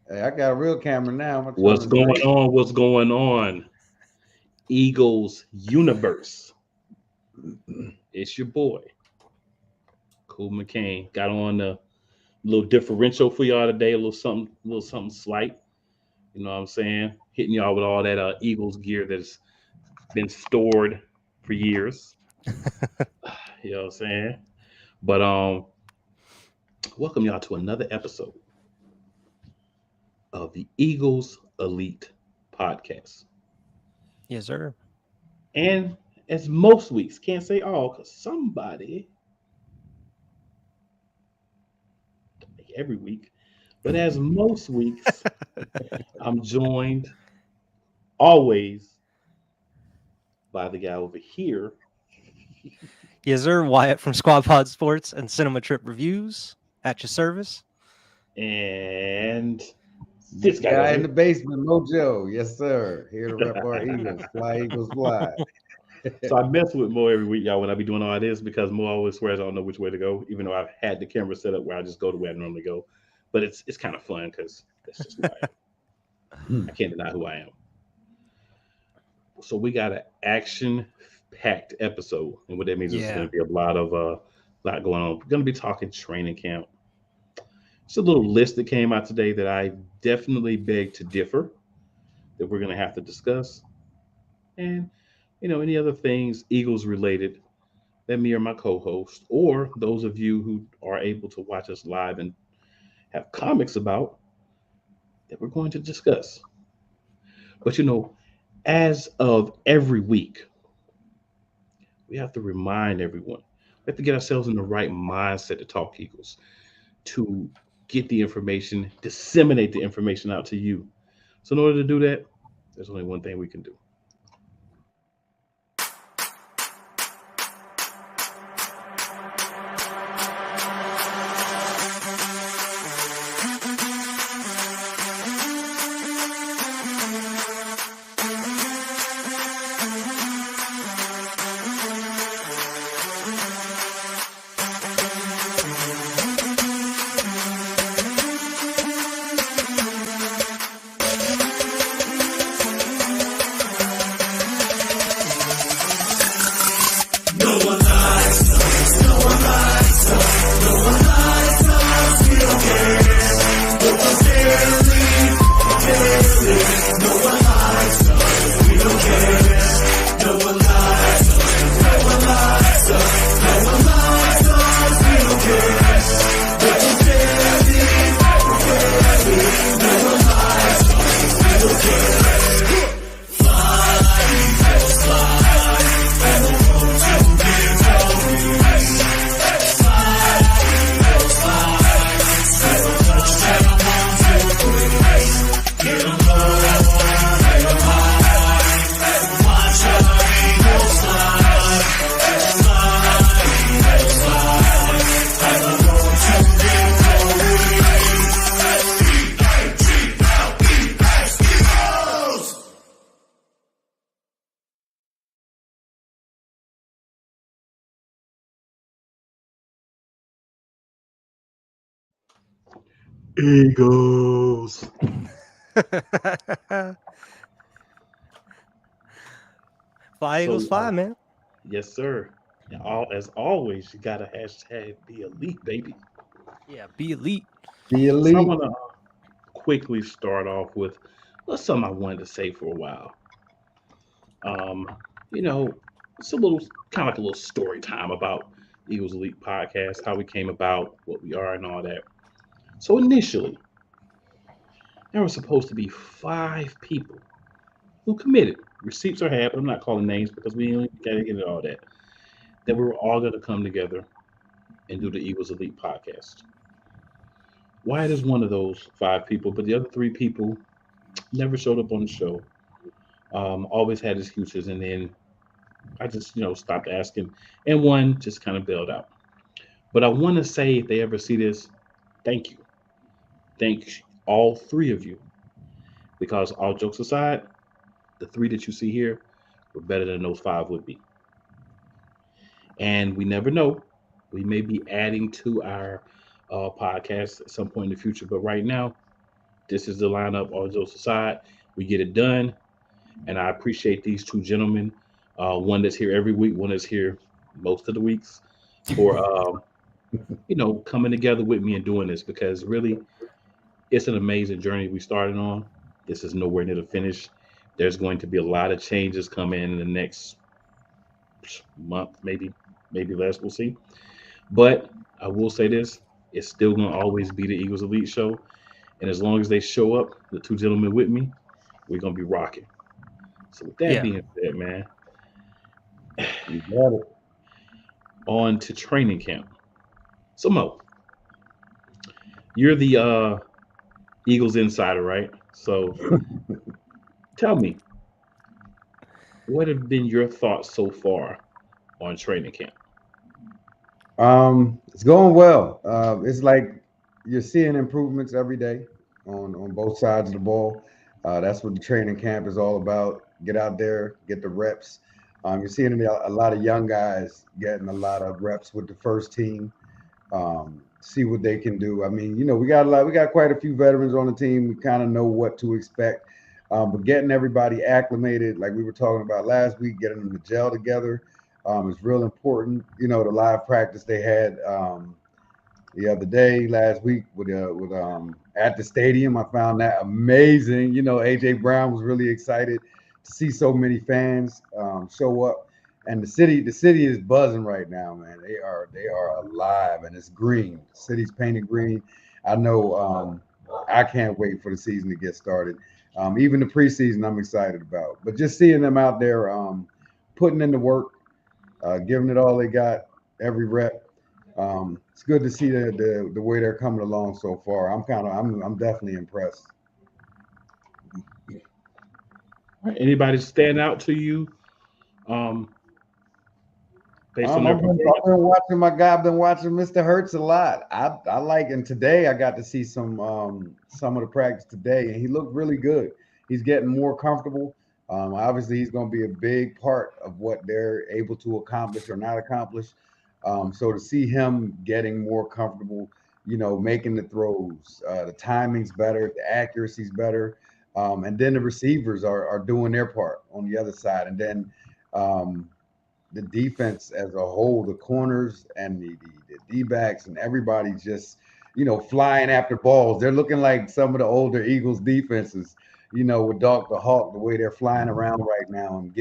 Hey, I got a real camera now. I'm gonna turn What's this going great. on? What's going on? Eagles universe. It's your boy, Cool McCain. Got on a little differential for y'all today. A little something slight. You know what I'm saying? Hitting y'all with all that Eagles gear that's been stored for years. You know what I'm saying? But welcome y'all to another episode of the Eagles Elite Podcast. Yes, sir. And as most weeks, can't say all, because somebody every week, but as most weeks, I'm joined always by the guy over here. Yes, sir. Wyatt from Squad Pod Sports and Cinema Trip Reviews at your service. And The this guy guy right in the here. basement, Mojo. Yes, sir. Here to rep our Eagles. Fly, Eagles, fly. So I mess with Mo every week, y'all, when I be doing all this because Mo always swears I don't know which way to go, even though I've had the camera set up where I just go the way I normally go. But it's kind of fun because that's just who I am. I can't deny who I am. So we got an action-packed episode, and what that means is it's Yeah. going to be a lot going on. We're going to be talking training camp. It's a little list that came out today that I definitely beg to differ that we're going to have to discuss, and any other things Eagles related that me or my co-host, or those of you who are able to watch us live and have comics about that we're going to discuss. But as of every week, we have to remind everyone. We have to get ourselves in the right mindset to talk Eagles, to get the information, disseminate the information out to you. So in order to do that, there's only one thing we can do. Eagles. Fly Eagles So, fly, man. yes, sir. And as always, you got to hashtag be elite, baby. Yeah, be elite. The So I elite. want to quickly start off with something I wanted to say for a while. Um, you know, it's a little kind of like a little story time about Eagles Elite Podcast, how we came about, what we are, and all that. So initially, there were supposed to be 5 people who committed. Receipts are had, but I'm not calling names because we ain't got to get into all that. That we were all going to come together and do the Eagles Elite Podcast. Wyatt is one of those 5 people, but the other 3 people never showed up on the show. Always had excuses, and then I just stopped asking, and one just kind of bailed out. But I want to say, if they ever see this, thank you, thank all 3 of you, because all jokes aside, the 3 that you see here were better than those 5 would be, and we never know. We may be adding to our podcast at some point in the future, but right now this is the lineup. All jokes aside, we get it done, and I appreciate these two gentlemen. One that's here every week, one that's here most of the weeks, for coming together with me and doing this, because really it's an amazing journey we started on. This is nowhere near the finish. There's going to be a lot of changes coming in the next month, maybe less. We'll see. But I will say this: it's still going to always be the Eagles Elite Show, and as long as they show up, the two gentlemen with me, we're gonna be rocking. So with that Yeah. being said, man, You got it. on to training camp. So Mo, you're the Eagles insider, right? So tell me, what have been your thoughts so far on training camp? It's going well. It's like you're seeing improvements every day on both sides of the ball. That's what the training camp is all about. Get out there, get the reps. You're seeing a lot of young guys getting a lot of reps with the first team. See what they can do. I mean, we got quite a few veterans on the team. We kind of know what to expect. But getting everybody acclimated, like we were talking about last week, getting them to gel together is real important. The live practice they had the other day, last week with at the stadium, I found that amazing. AJ Brown was really excited to see so many fans show up, and the city is buzzing right now, man. They are alive, and it's green. The city's painted green. I know. I can't wait for the season to get started. Even the preseason, I'm excited about. But just seeing them out there, putting in the work, giving it all they got, every rep. It's good to see the way they're coming along so far. I'm definitely impressed. All right, anybody stand out to you um, based on their I've performance? been watching my guy. I've been watching Mr. Hurts a lot. I like, and today I got to see some of the practice today, and he looked really good. He's getting more comfortable. Obviously, he's going to be a big part of what they're able to accomplish or not accomplish. So to see him getting more comfortable, making the throws, the timing's better, the accuracy's better, and then the receivers are doing their part on the other side, and then. The defense as a whole, the corners and the D-backs and everybody just, flying after balls. They're looking like some of the older Eagles defenses, with Doc the Hawk, the way they're flying around right now and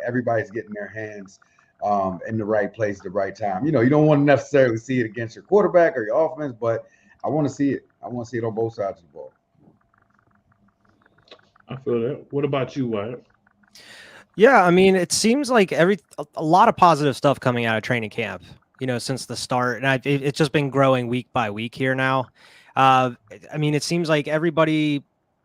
everybody's getting their hands in the right place at the right time. You don't want to necessarily see it against your quarterback or your offense, but I want to see it. I want to see it on both sides of the ball. I feel that. What about you, Wyatt? Yeah, I mean, it seems like a lot of positive stuff coming out of training camp, since the start, and it's just been growing week by week here now. I mean, it seems like everybody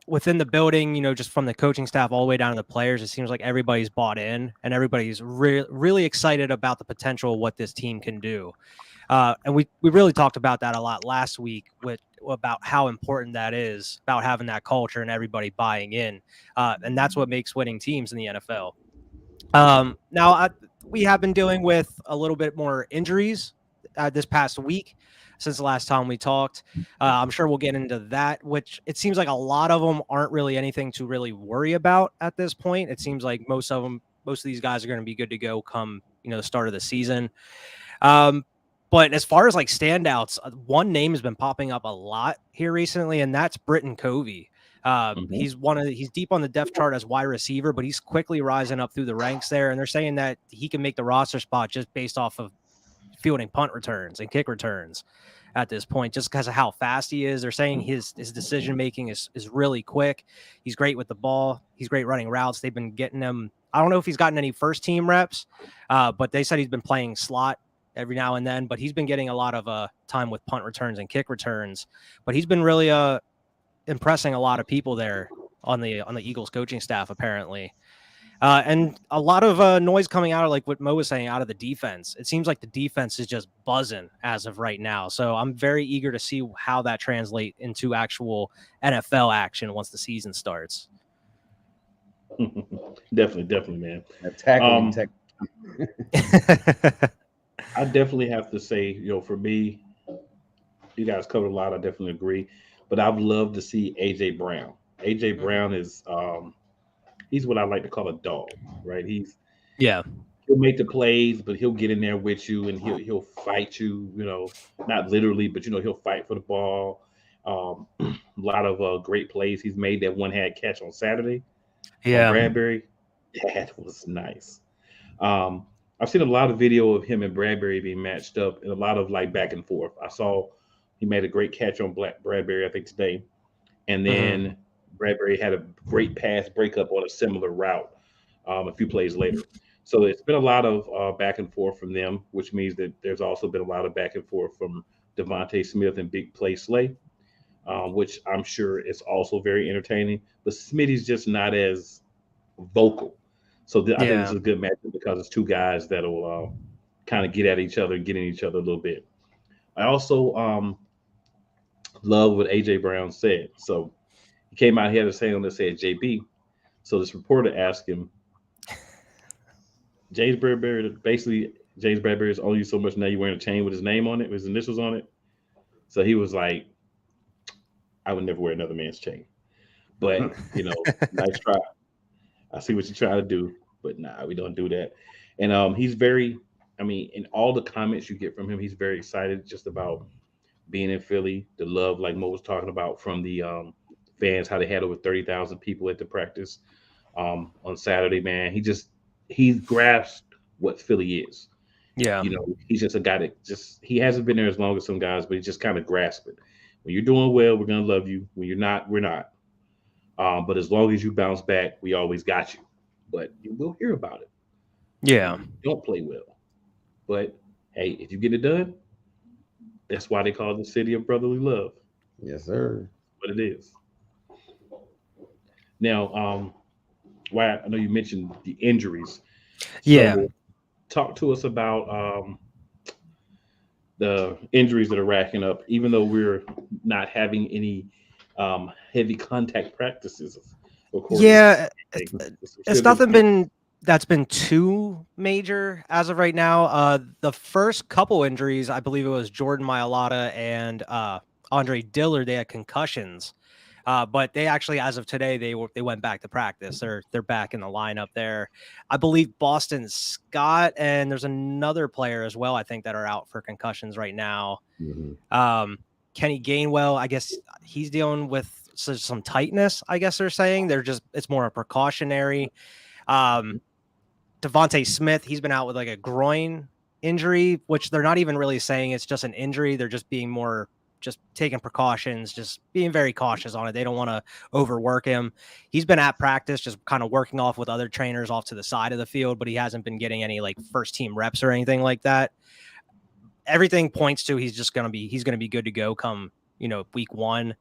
within the building, just from the coaching staff all the way down to the players, it seems like everybody's bought in and everybody's really excited about the potential of what this team can do. And we really talked about that a lot last week about how important that is, about having that culture and everybody buying in. And that's what makes winning teams in the NFL. Now, we have been dealing with a little bit more injuries this past week since the last time we talked. I'm sure we'll get into that, which it seems like a lot of them aren't really anything to really worry about at this point. It seems like most of these guys are going to be good to go come, the start of the season. But as far as like standouts, one name has been popping up a lot here recently, and that's Britton Covey. He's deep on the depth chart as wide receiver, but he's quickly rising up through the ranks there. And they're saying that he can make the roster spot just based off of fielding punt returns and kick returns at this point, just because of how fast he is. They're saying his decision making is really quick. He's great with the ball. He's great running routes. They've been getting him. I don't know if he's gotten any first team reps, but they said he's been playing slot every now and then, but he's been getting a lot of time with punt returns and kick returns. But he's been really impressing a lot of people there on the Eagles coaching staff, apparently. And a lot of noise coming out of, like what Mo was saying, out of the defense. It seems like the defense is just buzzing as of right now. So I'm very eager to see how that translates into actual NFL action once the season starts. Definitely, man. Tackling I definitely have to say, for me, you guys covered a lot. I definitely agree. but I'd love to see AJ Brown. AJ Mhm. Brown is he's what I like to call a dog, right? Yeah. He'll make the plays, but he'll get in there with you and he'll fight you. Not literally, but he'll fight for the ball. A lot of great plays he's made. That one had catch on Saturday on Yeah. Bradbury. That was nice. Um, I've seen a lot of video of him and Bradbury being matched up and a lot of like back and forth. I saw he made a great catch on Black Bradbury, I think today, and Hmm. then Bradbury had a great pass breakup on a similar route a few plays later. So it's been a lot of back and forth from them, which means that there's also been a lot of back and forth from Devontae Smith and Big Play Slay, which I'm sure is also very entertaining. But Smitty's just not as vocal. So I think this Yeah. is a good matchup because it's two guys that'll kind of get at each other and get in each other a little bit. I also love what AJ Brown said. So he came out here to say on that said JB. So this reporter asked him, James Bradbury, basically James Bradbury is only you so much now you're wearing a chain with his name on it, with his initials on it. So he was like, I would never wear another man's chain. But, nice try. I see what you're trying to do, but nah, we don't do that. And he's very, I mean, in all the comments you get from him, he's very excited just about being in Philly, the love, like Mo was talking about from the fans, how they had over 30,000 people at the practice on Saturday. Man, he grasped what Philly is. Yeah. He's just a guy that he hasn't been there as long as some guys, but he just kind of grasped it. When you're doing well, we're gonna love you. When you're not, we're not. But as long as you bounce back, we always got you. But you will hear about it Yeah. when you don't play well. But hey, if you get it done, that's why they call it the city of brotherly love. Yes, sir. What it is. Now, why I know you mentioned the injuries. Yeah. So talk to us about the injuries that are racking up, even though we're not having any heavy contact practices, according to Yeah. anything. There's still It's been nothing injuries. been that's been too major as of right now. The first couple injuries, I believe it was Jordan Mailata and Andre Dillard, they had concussions. But they actually, as of today, they went back to practice. They're back in the lineup there. I believe Boston Scott and there's another player as well, I think, that are out for concussions right now. Mhm. Um, Kenny Gainwell, I guess he's dealing with some tightness. I guess they're saying it's more a precautionary. Um, Devontae Smith, he's been out with like a groin injury, which they're not even really saying it's just an injury. They're just being more, just taking precautions, just being very cautious on it. They don't want to overwork him. He's been at practice, just kind of working off with other trainers off to the side of the field, but he hasn't been getting any like first team reps or anything like that. Everything points to he's going to be good to go come, week 1.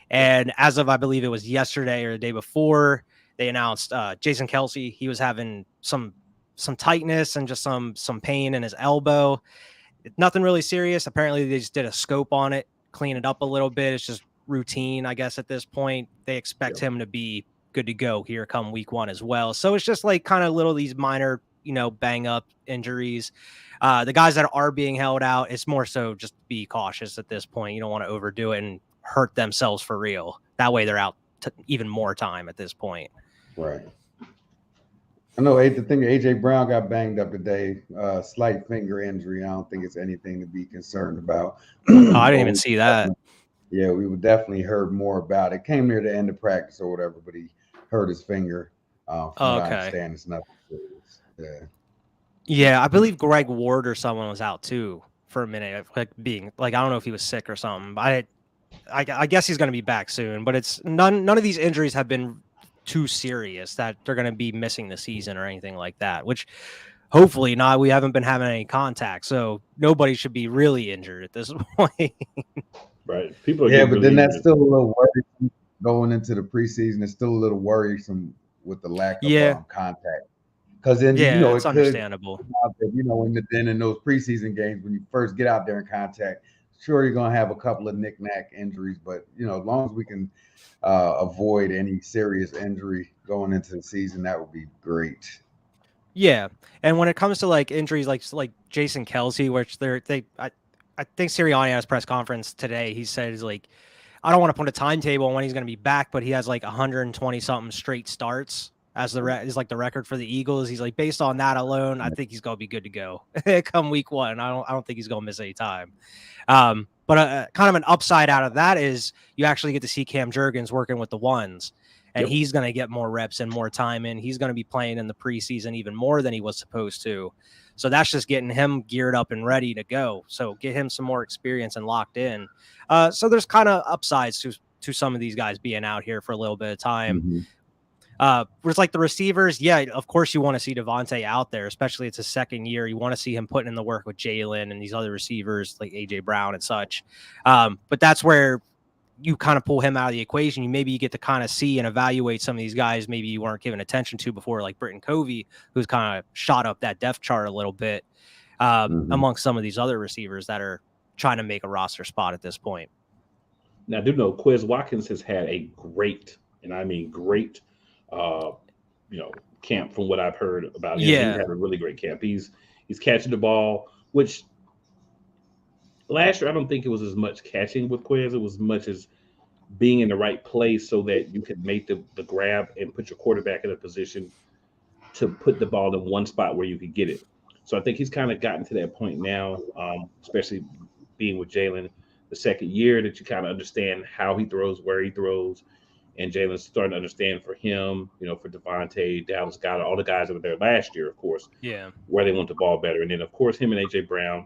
And as of, I believe it was yesterday or the day before, they announced Jason Kelsey. He was having some tightness and just some pain in his elbow. Nothing really serious. Apparently, they just did a scope on it, clean it up a little bit. It's just routine, I guess. At this point, they expect Yep. him to be good to go here come week 1 as well. So it's just like kind of little these minor, bang up injuries. The guys that are being held out, it's more so just be cautious at this point. You don't want to overdo it and hurt themselves for real. That way they're out even more time at this point. Right. I know the thing AJ Brown got banged up today, slight finger injury. I don't think it's anything to be concerned about. Oh, I didn't even see that. Yeah, we would definitely heard more about it. Came near the end of practice or whatever, but he hurt his finger. From what I Okay. understand, it's nothing serious. Yeah. Yeah, I believe Greg Ward or someone was out too for a minute, like being like, I don't know if he was sick or something. But I guess he's going to be back soon. But it's none of these injuries have been too serious that they're going to be missing the season or anything like that. Which hopefully not. We haven't been having any contact, so nobody should be really injured at this point. Right. People are Yeah, getting but really then that's injured. still a little worrisome going into the preseason. It's still a little worrisome with the lack of Yeah, contact. Because then, yeah, it's it could understandable. out there, in those preseason games, when you first get out there in contact, sure, you're going to have a couple of knick-knack injuries, but, as long as we can avoid any serious injury going into the season, that would be great. Yeah, and when it comes to like injuries, like Jason Kelsey, which I think Sirianni at his press conference today, he said is like, I don't want to put a timetable on when he's going to be back, but he has like 120 something straight starts as is like the record for the Eagles. He's like, based on that alone, I think he's going to be good to go come week 1. I don't think he's going to miss any time. But kind of an upside out of that is you actually get to see Cam Jurgens working with the ones, and he's going to get more reps and more time in. He's going to be playing in the preseason even more than he was supposed to. So that's just getting him geared up and ready to go. So get him some more experience and locked in. So there's kind of upsides to some of these guys being out here for a little bit of time. Whereas like the receivers, yeah, of course you want to see Devontae out there, especially it's his second year. You want to see him putting in the work with Jalen and these other receivers like AJ Brown and such. But that's where you kind of pull him out of the equation. You get to kind of see and evaluate some of these guys maybe you weren't giving attention to before, like Britton Covey, who's kind of shot up that depth chart a little bit amongst some of these other receivers that are trying to make a roster spot at this point. Now, I do know Quez Watkins has had a great, and I mean great, camp from what I've heard about him. Yeah. He's had a really great camp. He's catching the ball, which last year I don't think it was as much catching with Quez. It was much as being in the right place so that you could make the grab and put your quarterback in a position to put the ball in one spot where you could get it. So I think he's kind of gotten to that point now, especially being with Jalen the second year, that you kind of understand how he throws, where he throws. And Jalen's starting to understand for him, for Devontae, Dallas Goedert, all the guys that were there last year, of course, where they want the ball better. And then, of course, him and A.J. Brown,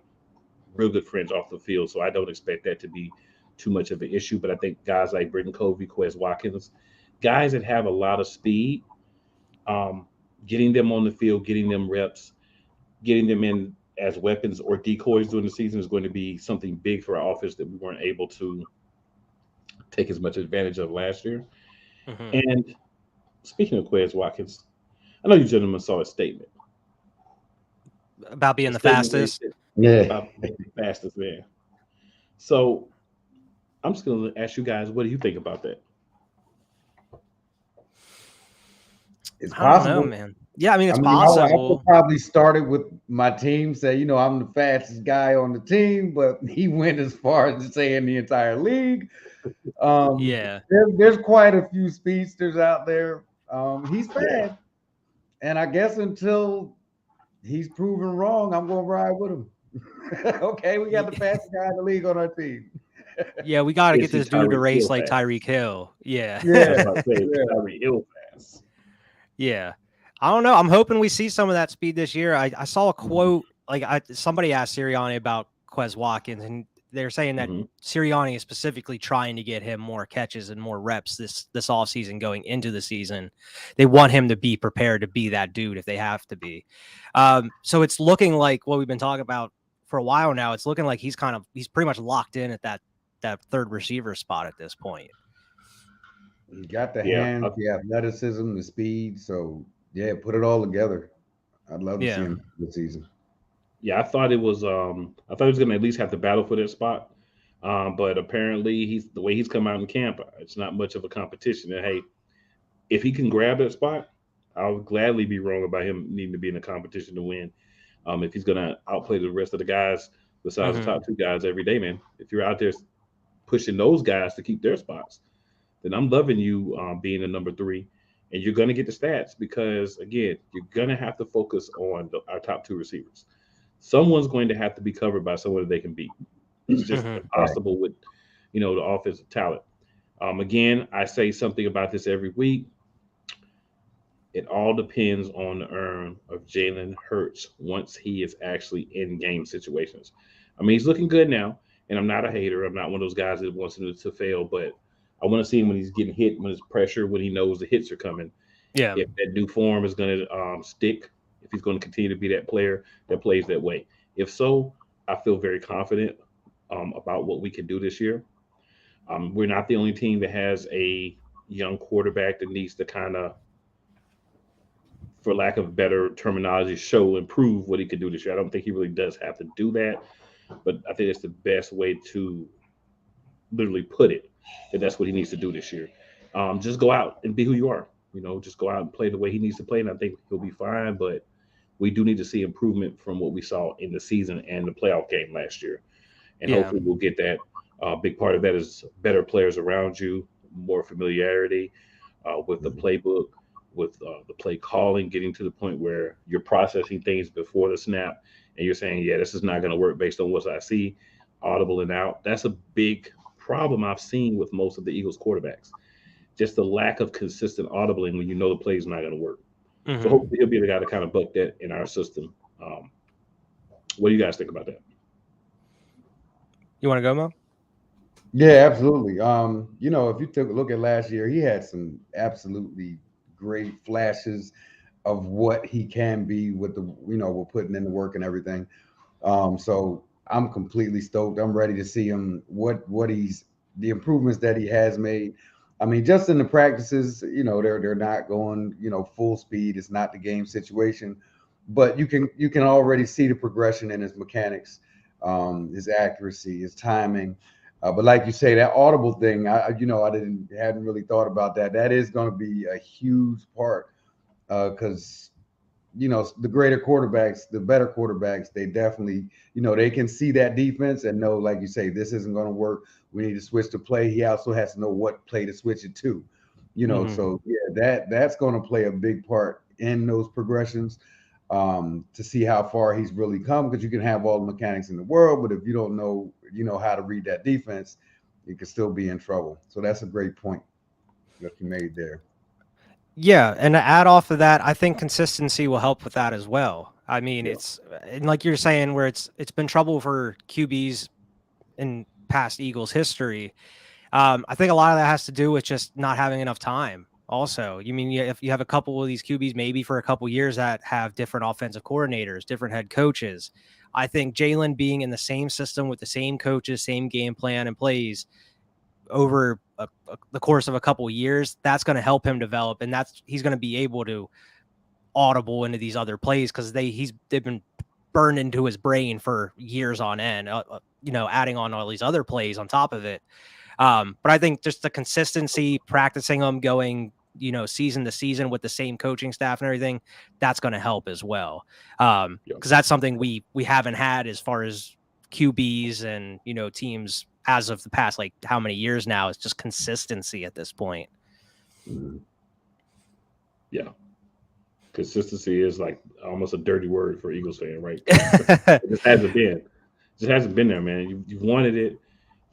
real good friends off the field. So I don't expect that to be too much of an issue. But I think guys like Britton Covey, Quez Watkins, guys that have a lot of speed, getting them on the field, getting them reps, getting them in as weapons or decoys during the season is going to be something big for our offense that we weren't able to take as much advantage of last year. And speaking of Quez Watkins, I know you gentlemen saw a statement about being the fastest. About being the fastest man. So I'm just going to ask you guys, what do you think about that? It's possible, I don't know, man. Yeah, I mean, it's possible. I probably started with my team, say, I'm the fastest guy on the team, but he went as far as to say in the entire league. There's quite a few speedsters out there. He's fast, and I guess until he's proven wrong, I'm gonna ride with him. Okay, we got the fastest guy in the league on our team. Yeah, we got to get this dude to race like Tyreek Hill. Yeah. Tyreek Hill fast. Yeah. I don't know. I'm hoping we see some of that speed this year. I saw a quote, somebody asked Sirianni about Quez Watkins, and they're saying that Sirianni is specifically trying to get him more catches and more reps this offseason going into the season. They want him to be prepared to be that dude if they have to be. So it's looking like what we've been talking about for a while now. It's looking like he's pretty much locked in at that third receiver spot at this point. He got the hands, the athleticism, the speed. So put it all together. I'd love to see him this season. Yeah, I thought it was going to at least have to battle for that spot. But apparently the way he's come out in camp, it's not much of a competition. And hey, if he can grab that spot, I'll gladly be wrong about him needing to be in a competition to win. If he's going to outplay the rest of the guys besides the top two guys every day, man. If you're out there pushing those guys to keep their spots, then I'm loving you being a number 3. And you're going to get the stats because, again, you're going to have to focus on our top 2 receivers. Someone's going to have to be covered by someone that they can beat. It's just impossible with, the offensive talent. Again, I say something about this every week. It all depends on the earn of Jalen Hurts once he is actually in game situations. I mean, he's looking good now, and I'm not a hater. I'm not one of those guys that wants him to fail, but I want to see him when he's getting hit, when there's pressure, when he knows the hits are coming. Yeah. If that new form is going to stick, if he's going to continue to be that player that plays that way. If so, I feel very confident about what we can do this year. We're not the only team that has a young quarterback that needs to kind of, for lack of better terminology, improve what he could do this year. I don't think he really does have to do that, but I think it's the best way to literally put it, that that's what he needs to do this year. Just go out and be who you are. Just go out and play the way he needs to play, and I think he'll be fine. But we do need to see improvement from what we saw in the season and the playoff game last year. And hopefully we'll get that A big part of that is better players around you, more familiarity with the Mhm. playbook, with the play calling, getting to the point where you're processing things before the snap and you're saying, yeah, this is not going to work based on what I see, audible and out. That's a big problem I've seen with most of the Eagles quarterbacks. Just the lack of consistent audibling when you know the play is not going to work. So Hmm. hopefully he'll be the guy to kind of buck that in our system. What do you guys think about that? You want to go, Mo? Yeah, absolutely. If you took a look at last year, he had some absolutely great flashes of what he can be with the, we're putting in the work and everything. So I'm completely stoked. I'm ready to see him what he's the improvements that he has made. I mean, just in the practices, they're not going, full speed. It's not the game situation, but you can already see the progression in his mechanics, his accuracy, his timing. But like you say, that audible thing, I hadn't really thought about that. That is going to be a huge part because the greater quarterbacks, the better quarterbacks, they definitely, they can see that defense and know, like you say, this isn't going to work. We need to switch the play. He also has to know what play to switch it to, Hmm. So yeah, that's going to play a big part in those progressions, to see how far he's really come, because you can have all the mechanics in the world, but if you don't know, how to read that defense, you could still be in trouble. So that's a great point that you made there. Yeah, and to add off of that, I think consistency will help with that as well. I mean, Yeah. it's and like you're saying, where it's been trouble for QBs in past Eagles history. I think a lot of that has to do with just not having enough time. Also, you mean if you have a couple of these QBs, maybe for a couple years that have different offensive coordinators, different head coaches. I think Jalen being in the same system with the same coaches, same game plan and plays over the course of a couple of years, that's going to help him develop, and he's going to be able to audible into these other plays because they've been burned into his brain for years on end. Adding on all these other plays on top of it. But I think just the consistency, practicing them, going season to season with the same coaching staff and everything, that's going to help as well. Yeah. Because that's something we haven't had as far as QBs and teams as of the past like how many years now. It's just consistency at this point. Mhm. Yeah. Consistency is like almost a dirty word for Eagles fan, right? Because it just hasn't been. It just hasn't been there, man. You've wanted it.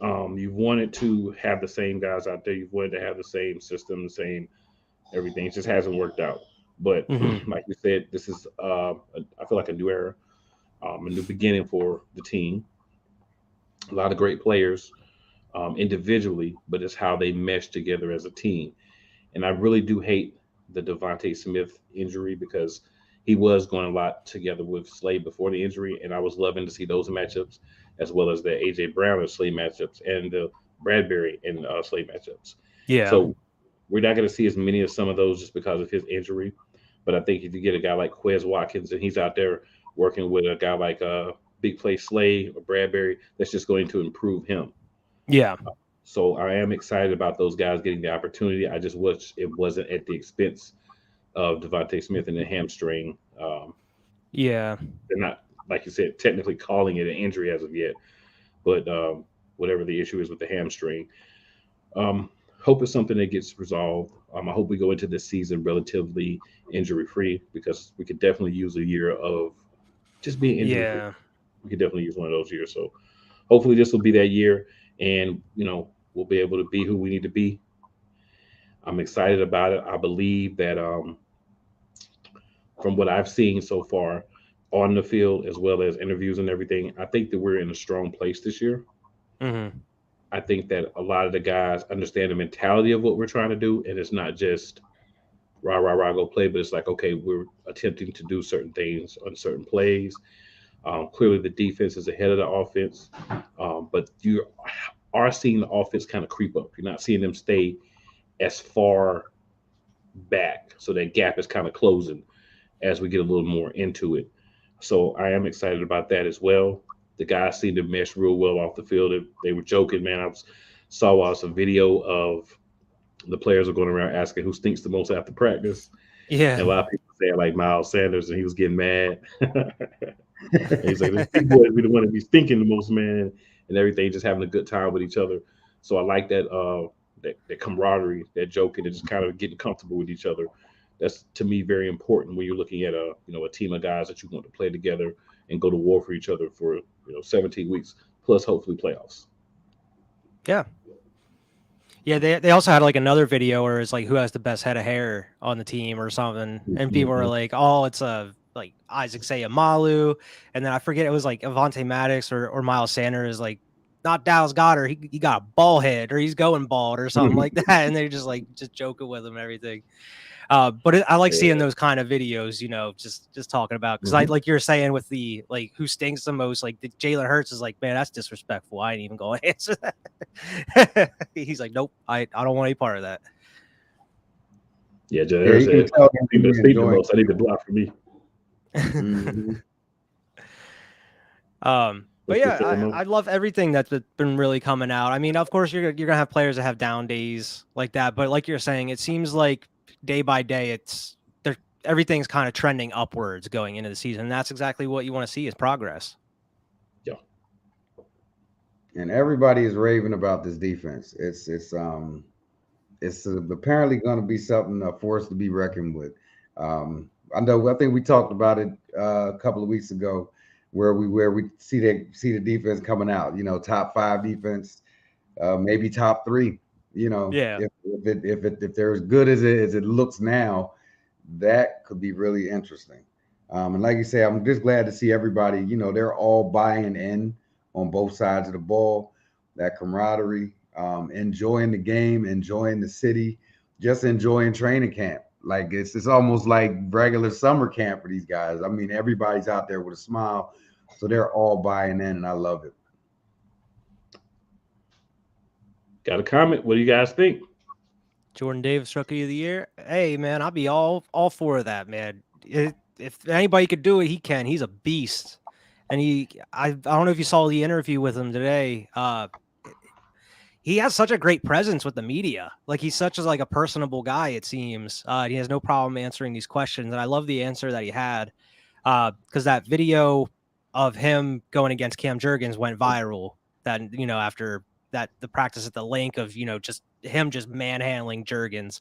You've wanted to have the same guys out there. You've wanted to have the same system, the same everything. It just hasn't worked out. But Hmm. like you said, this is I feel like a new era, a new beginning for the team. A lot of great players individually, but it's how they mesh together as a team. And I really do hate the Devontae Smith injury because he was going a lot together with Slade before the injury, and I was loving to see those matchups as well as the AJ Brown and Slade matchups and the Bradbury and Slade matchups. Yeah. So we're not going to see as many of some of those just because of his injury. But I think if you get a guy like Quez Watkins and he's out there working with a guy like Big Play Slade or Bradbury, that's just going to improve him. Yeah. So I am excited about those guys getting the opportunity. I just wish it wasn't at the expense of Devontae Smith and the hamstring. Yeah. They're not, like you said, technically calling it an injury as of yet, but whatever the issue is with the hamstring, hope it's something that gets resolved. I hope we go into this season relatively injury free because we could definitely use a year of just being injury free. Yeah. We could definitely use one of those years. So hopefully this will be that year, and we'll be able to be who we need to be. I'm excited about it. I believe that from what I've seen so far on the field, as well as interviews and everything, I think that we're in a strong place this year. Hmm. I think that a lot of the guys understand the mentality of what we're trying to do, and it's not just rah rah rah go play, but it's like okay, we're attempting to do certain things on certain plays. Clearly, the defense is ahead of the offense, but you are seeing the offense kind of creep up. You're not seeing them stay as far back, so that gap is kind of closing as we get a little more into it. So I am excited about that as well. The guys seem to mesh real well off the field. They were joking, man. Saw some video of the players are going around asking who stinks the most after practice, Yeah. and a lot of people saying like Miles Sanders, and he was getting mad. And he's like, "These boys be the one to be stinking the most, man." and everything, just having a good time with each other. So I like that camaraderie, that joking, and just kind of getting comfortable with each other. That's to me very important when you're looking at a team of guys that you want to play together and go to war for each other for 17 weeks plus hopefully playoffs. Yeah. Yeah, they also had like another video where it's like who has the best head of hair on the team or something, and people were Mhm. like, "Oh, it's a like Isaac Sayamalu," and then I forget it was like Avante Maddox or Miles Sanders, like not Dallas Goddard, he got a bald head or he's going bald or something like that, and they're just like just joking with him and everything. I like seeing Yeah. those kind of videos, just talking about because I Mhm. like you're saying with the like who stinks the most, like the Jalen Hurts is like, man, that's disrespectful. I ain't even going to answer that. He's like, nope, I don't want any part of that. Yeah, Yeah, Jalen you can said, tell them "People that really sleep the enjoying. most, I need to block for me." Hmm. But What you yeah, saying, Mo? I love everything that's been really coming out. I mean, of course, you're gonna have players that have down days like that, but like you're saying, it seems like day by day, everything's kind of trending upwards going into the season. And that's exactly what you want to see is progress. Yeah. And everybody is raving about this defense. It's apparently going to be something a force to be reckoned with. I think we talked about it a couple of weeks ago, where we see the defense coming out. Top five defense, maybe top three. Yeah. If they're as good as it looks now, that could be really interesting. And like you say, I'm just glad to see everybody. They're all buying in on both sides of the ball. That camaraderie, enjoying the game, enjoying the city, just enjoying training camp. Like it's almost like regular summer camp for these guys. I mean, everybody's out there with a smile, so they're all buying in, and I love it. Got a comment? What do you guys think? Jordan Davis Rookie of the Year. Hey man, I'll be all for that, man. If anybody could do it, he can. He's a beast. And I don't know if you saw the interview with him today. He has such a great presence with the media. Like he's such as like a personable guy, it seems. He has no problem answering these questions. And I love the answer that he had. Because that video of him going against Cam Jurgens went viral. That after that the practice at the link of just him just manhandling Jurgens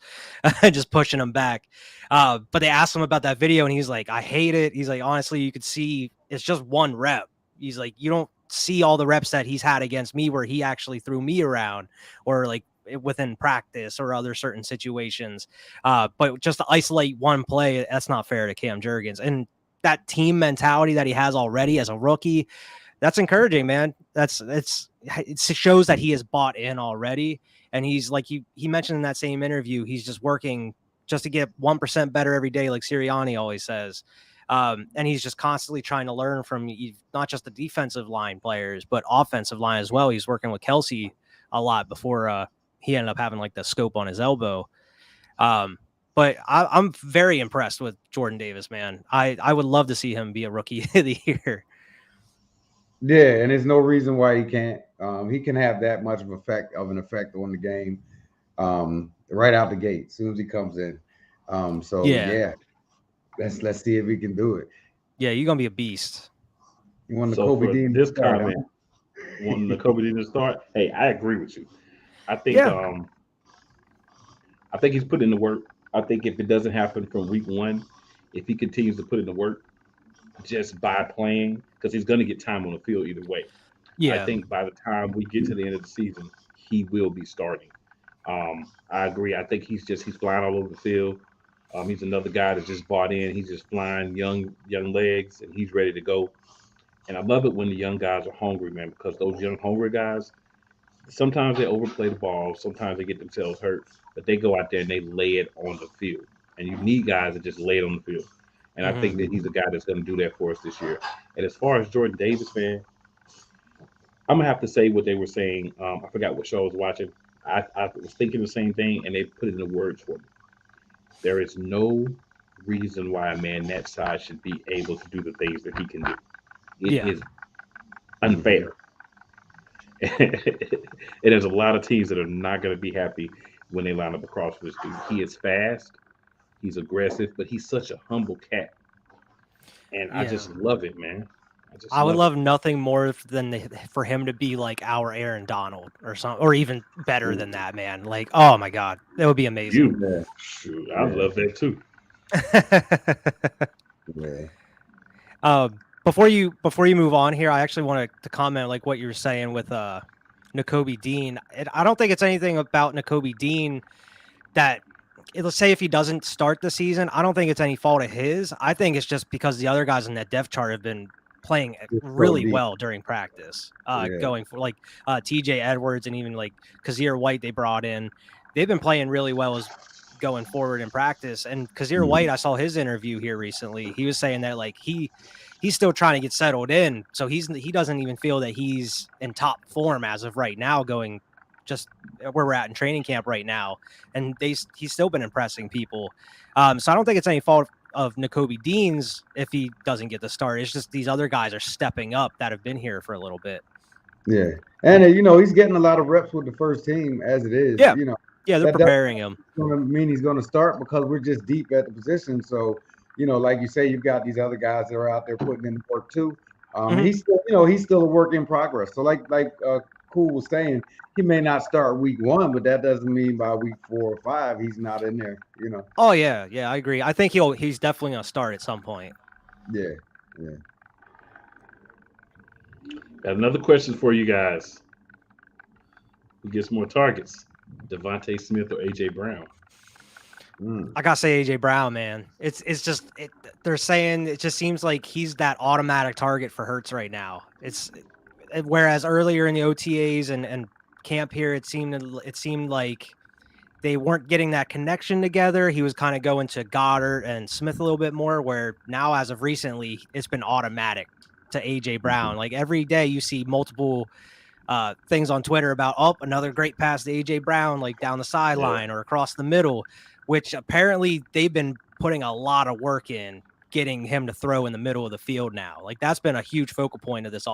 and just pushing him back. But they asked him about that video and he's like, I hate it. He's like, honestly, you could see it's just one rep. He's like, you don't see all the reps that he's had against me where he actually threw me around or like within practice or other certain situations. But just to isolate one play, that's not fair to Cam Jurgens. And that team mentality that he has already as a rookie, that's encouraging, man. It shows that he is bought in already. And he's like he mentioned in that same interview, he's just working just to get 1% better every day, like Sirianni always says. And he's just constantly trying to learn from not just the defensive line players, but offensive line as well. He's working with Kelsey a lot before he ended up having like the scope on his elbow. But I'm very impressed with Jordan Davis, man. I would love to see him be a rookie of the year. Yeah, and there's no reason why he can't. He can have that much of an effect on the game right out the gate as soon as he comes in. So Yeah. yeah, let's see if he can do it. Yeah, you're going to be a beast. You want the So Kobe for Dean to this start, huh? comment, wanting the Kobe to start, hey, I agree with you. I think Yeah. um I think he's put in the work. I think if it doesn't happen from week one, if he continues to put in the work just by playing, because he's going to get time on the field either way. I Yeah. think by the time we get to the end of the season, he will be starting. I agree. I think he's flying all over the field. He's another guy that's just bought in. He's just flying young legs, and he's ready to go. And I love it when the young guys are hungry, man, because those young hungry guys, sometimes they overplay the ball, sometimes they get themselves hurt, but they go out there and they lay it on the field. And you need guys that just lay it on the field. And I Mm-hmm. think that he's a guy that's going to do that for us this year. And as far as Jordan Davis, man, I'm gonna have to say what they were saying. I forgot what show I was watching. I was thinking the same thing, and they put it in the words for me. There is no reason why a man that size should be able to do the things that he can do. It Yeah. is unfair. And there's a lot of teams that are not going to be happy when they line up across from this dude. He is fast, he's aggressive, but he's such a humble cat, and I Yeah. just love it, man. I would love nothing more than for him to be like our Aaron Donald or something, or even better than that, man. Like, oh my God, that would be amazing. Shoot, I love that too. Before you move on here, I actually wanted to comment like what you were saying with Nakobe Dean. I don't think it's anything about Nakobe Dean that, let's say if he doesn't start the season, I don't think it's any fault of his. I think it's just because the other guys in that depth chart have been playing really well during practice, going for like TJ Edwards and even like Kazir White they brought in. They've been playing really well as going forward in practice. And Kazir White, I saw his interview here recently. He was saying that like he's still trying to get settled in. So he doesn't even feel that he's in top form as of right now, going just where we're at in training camp right now. And he's still been impressing people. So I don't think it's any fault of Nakobe Dean's if he doesn't get the start. It's just these other guys are stepping up that have been here for a little bit. Yeah. And, he's getting a lot of reps with the first team as it is. Yeah. Yeah, they're preparing him. Going to mean he's going to start because we're just deep at the position. So, like you say, you've got these other guys that are out there putting in the work too. He's still, he's still a work in progress. So like Cool was saying, he may not start week 1, but that doesn't mean by week 4 or 5 he's not in there. Oh yeah, I agree. I think he's definitely gonna start at some point. Yeah. Got another question for you guys. Who gets more targets, Devontae Smith or AJ Brown? I gotta say AJ Brown, man. It's just they're saying it just seems like he's that automatic target for Hurts right now. Whereas earlier in the OTAs and camp here, it seemed like they weren't getting that connection together. He was kind of going to Goddard and Smith a little bit more, where now as of recently, it's been automatic to AJ Brown. Like every day you see multiple things on Twitter about, another great pass to AJ Brown, like down the sideline or across the middle, which apparently they've been putting a lot of work in getting him to throw in the middle of the field now. Like that's been a huge focal point of this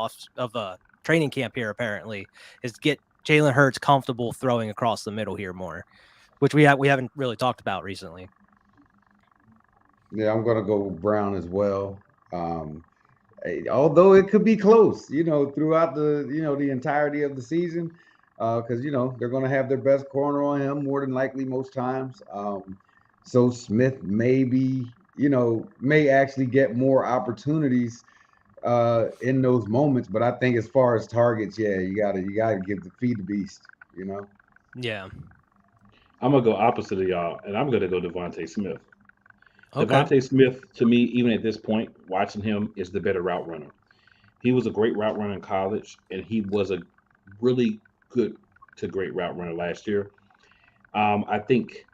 training camp here, apparently, is get Jalen Hurts comfortable throwing across the middle here more, which we haven't really talked about recently. Yeah, I'm going to go Brown as well. Although it could be close, throughout the entirety of the season, because, they're going to have their best corner on him more than likely most times. So Smith may actually get more opportunities in those moments. But I think as far as targets, you gotta feed the beast, Yeah. I'm going to go opposite of y'all, and I'm going to go Devontae Smith. Okay. Devontae Smith, to me, even at this point, watching him, is the better route runner. He was a great route runner in college, and he was a really good to great route runner last year. I think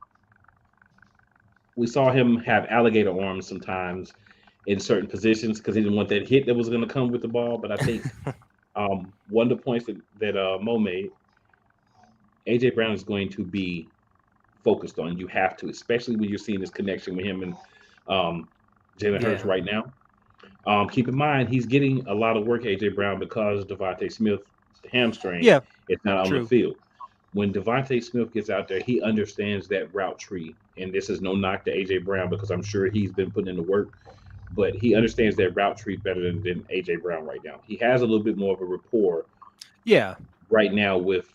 we saw him have alligator arms sometimes in certain positions because he didn't want that hit that was going to come with the ball. But I think one of the points that Mo made, AJ Brown is going to be focused on. You have to, especially when you're seeing this connection with him and Jalen Hurts right now. Keep in mind, he's getting a lot of work, AJ Brown, because Devontae Smith's hamstring is not on the field. When Devontae Smith gets out there, he understands that route tree. And this is no knock to AJ Brown because I'm sure he's been putting in the work, but he understands that route tree better than AJ Brown right now. He has a little bit more of a rapport right now with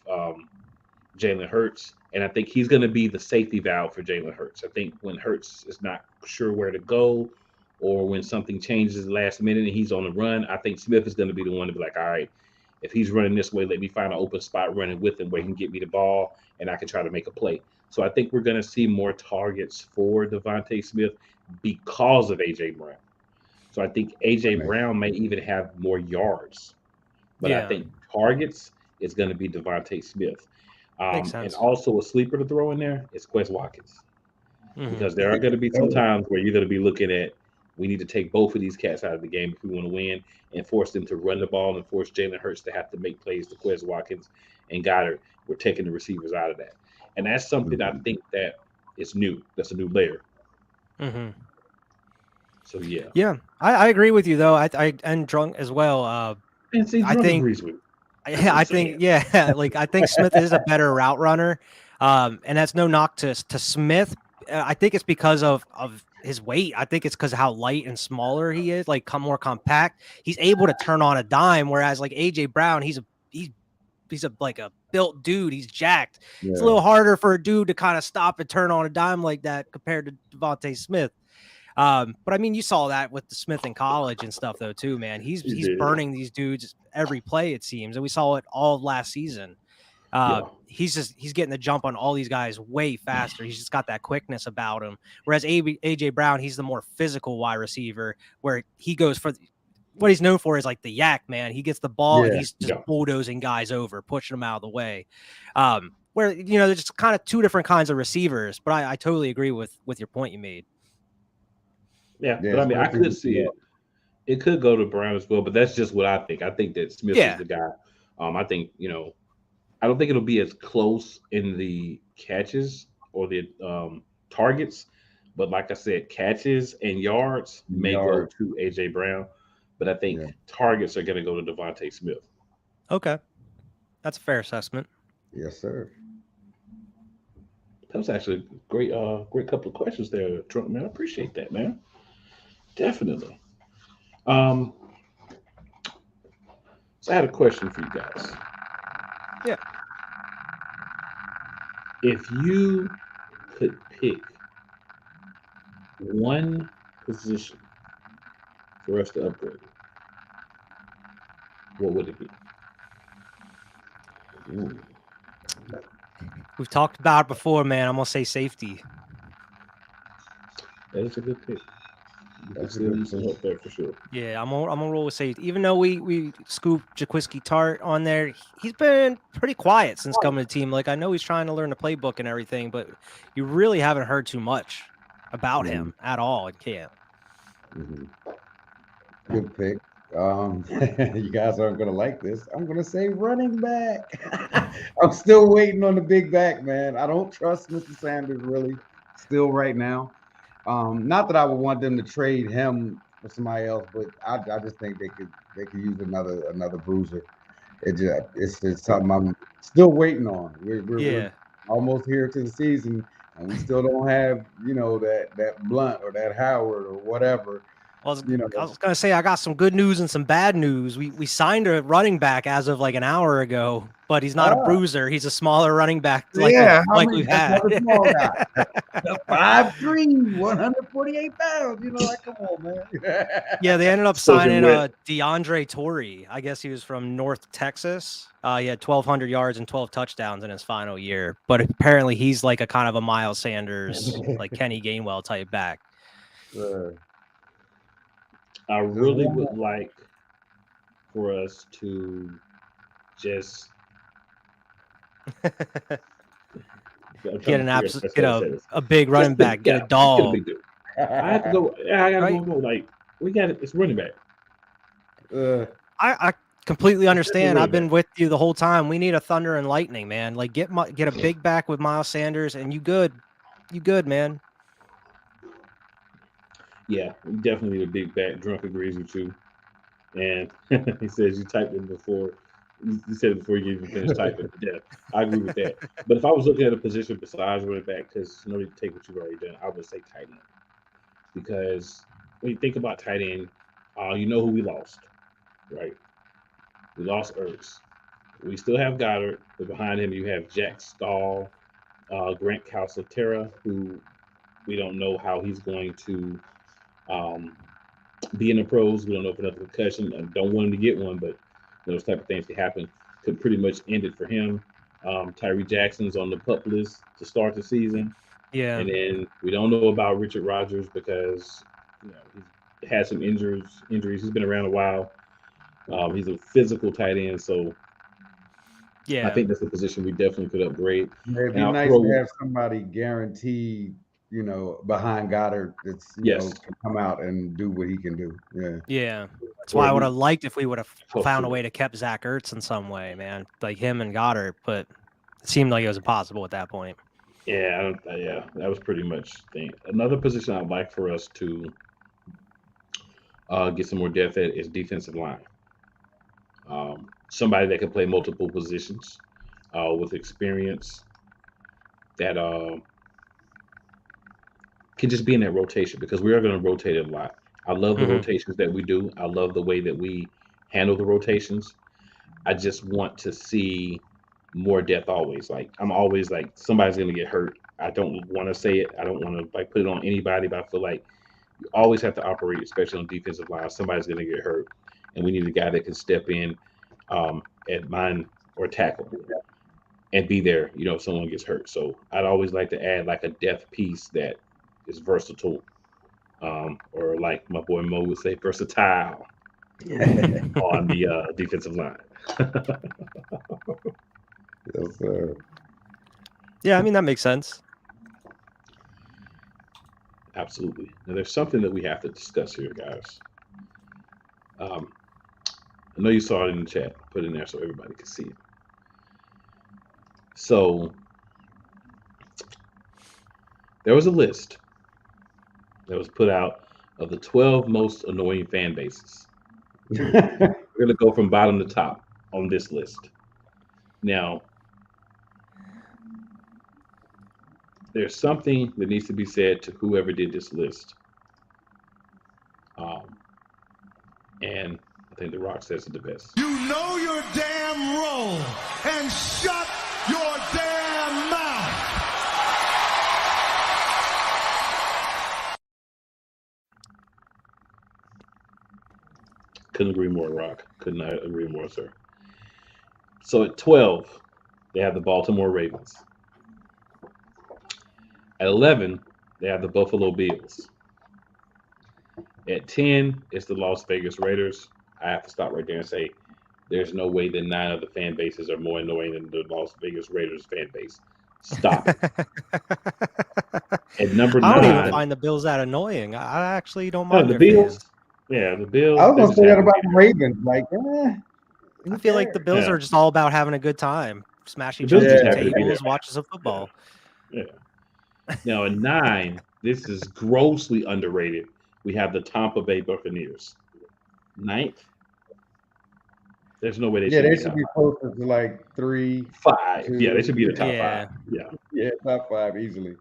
Jalen Hurts. And I think he's going to be the safety valve for Jalen Hurts. I think when Hurts is not sure where to go or when something changes last minute and he's on the run, I think Smith is going to be the one to be like, all right, if he's running this way, let me find an open spot running with him where he can get me the ball and I can try to make a play. So I think we're going to see more targets for Devontae Smith because of A.J. Brown. So I think A.J. Brown may even have more yards. But I think targets is going to be Devontae Smith. And also a sleeper to throw in there is Quez Watkins. Because there are going to be some times where you're going to be looking at, we need to take both of these cats out of the game if we want to win and force them to run the ball and force Jalen Hurts to have to make plays to Quez Watkins and Goddard. We're taking the receivers out of that. And that's something I think that is new. That's a new layer. So, yeah. Yeah, I agree with you, though. I and Drunk as well. And see, Drunk agrees with me. I think Smith is a better route runner. And that's no knock to Smith. I think it's because of his weight. I think it's because of how light and smaller he is, like more compact. He's able to turn on a dime, whereas like AJ Brown, he's like a built dude. He's jacked. It's a Yeah, little harder for a dude to kind of stop and turn on a dime like that compared to Devontae Smith. But I mean, you saw that with the Smith in college and stuff, though, too, man. He's did. burning these dudes every play, it seems, and we saw it all of last season. Yeah. He's getting the jump on all these guys way faster. He's just got that quickness about him. Whereas AJ Brown, he's the more physical wide receiver, where he goes for what he's known for is like the yak, man. He gets the ball and Yeah. he's just bulldozing guys over, pushing them out of the way. Where there's just kind of two different kinds of receivers, but I totally agree with your point you made. Yeah, Yeah, but I mean, I especially could see it. It could go to Brown as well, but that's just what I think. I think that Smith Yeah. is the guy. I think I don't think it'll be as close in the catches or the targets, but like I said, catches and yards may go to AJ Brown, but I think targets are going to go to Devontae Smith. Okay, that's a fair assessment. Yes, sir. That was actually a great couple of questions there, Trump, man. I appreciate that, man. Definitely. So I had a question for you guys. Yeah. If you could pick one position for us to upgrade, what would it be? Ooh. We've talked about it before, man. I'm gonna say safety. That is a good pick. That's a Still good need some pick. help there for sure. Yeah, I'm gonna roll with safety. Even though we scooped Jaquiski Tart on there, he's been pretty quiet since coming to the team. Like I know he's trying to learn the playbook and everything, but you really haven't heard too much about him at all in camp. Good pick. You guys aren't gonna like this. I'm gonna say running back. I'm still waiting on the big back, man. I don't trust Mr. Sanders really, still right now. Not that I would want them to trade him for somebody else, but I just think they could use another bruiser. It's just something I'm still waiting on. We're almost here to the season, and we still don't have that Blunt or that Howard or whatever. I was gonna say I got some good news and some bad news. We signed a running back as of like an hour ago, but he's not a bruiser. He's a smaller running back. We've had. Small guy. 5'3", 148 pounds. Like come on, man. Yeah, they ended up signing DeAndre Torrey. I guess he was from North Texas. He had 1,200 yards and 12 touchdowns in his final year, but apparently he's like a kind of a Miles Sanders, like Kenny Gainwell type back. I really would like for us to just get a big running back, get a dog. I have to go. I gotta go. Like we got it. It's running back. I completely understand. I've been with you the whole time. We need a thunder and lightning, man. Like get a big back with Miles Sanders, and you good, man. Yeah, we definitely need a big back. Drunk agrees with you. And he says you typed it before. You said it before you even finished typing. Yeah, I agree with that. But if I was looking at a position besides running back, because you take what you've already done, I would say tight end. Because when you think about tight end, you know who we lost, right? We lost Ertz. We still have Goddard, but behind him you have Jack Stahl, Grant Calcaterra, who we don't know how he's going to be in the pros. We don't know if another concussion. I don't want him to get one, but those type of things can happen. Could pretty much end it for him. Tyree Jackson's on the PUP list to start the season. Yeah. And then we don't know about Richard Rodgers because he's had some injuries. He's been around a while. He's a physical tight end, so I think that's the position we definitely could upgrade. Yeah, it'd be nice to have somebody guaranteed, behind Goddard that's can come out and do what he can do. Yeah. That's why I would have liked if we would have found a way to keep Zach Ertz in some way, man, like him and Goddard, but it seemed like it was impossible at that point. Yeah, that was pretty much the thing. Another position I'd like for us to get some more depth at is defensive line. Somebody that can play multiple positions with experience that can just be in that rotation because we are going to rotate it a lot. I love the rotations that we do. I love the way that we handle the rotations. I just want to see more depth always. Like I'm always like somebody's going to get hurt. I don't want to say it. I don't want to like put it on anybody, but I feel like you always have to operate, especially on defensive line. Somebody's going to get hurt, and we need a guy that can step in at mine or tackle and be there. If someone gets hurt. So I'd always like to add like a depth piece that is versatile, or like my boy Mo would say, versatile on the defensive line. Yes, sir. Yeah, I mean that makes sense. Absolutely. Now, there's something that we have to discuss here, guys. I know you saw it in the chat. Put it in there so everybody can see it. So there was a list that was put out of the 12 most annoying fan bases. We're going to go from bottom to top on this list. Now, there's something that needs to be said to whoever did this list. And I think The Rock says it the best. You know your damn role and shut your damn mouth. Couldn't agree more, Rock. Could not agree more, sir. So at 12, they have the Baltimore Ravens. At 11, they have the Buffalo Bills. At 10, it's the Las Vegas Raiders. I have to stop right there and say there's no way that 9 of the fan bases are more annoying than the Las Vegas Raiders fan base. Stop it. At number 9. I don't even find the Bills that annoying. I actually don't mind the their Bills. fans. Yeah, the Bills. I was they gonna just say that happen to about be the there. Ravens. Like, I feel like the Bills Yeah. are just all about having a good time, smashing The Bills each just other's happy to be tables, there. watching some football. Yeah. Now at 9, this is grossly underrated. We have the Tampa Bay Buccaneers. 9th. There's no way they yeah, should they be should top be closer to like 3. 5. Yeah, they should be the top Yeah. 5. Yeah. Yeah, top 5 easily.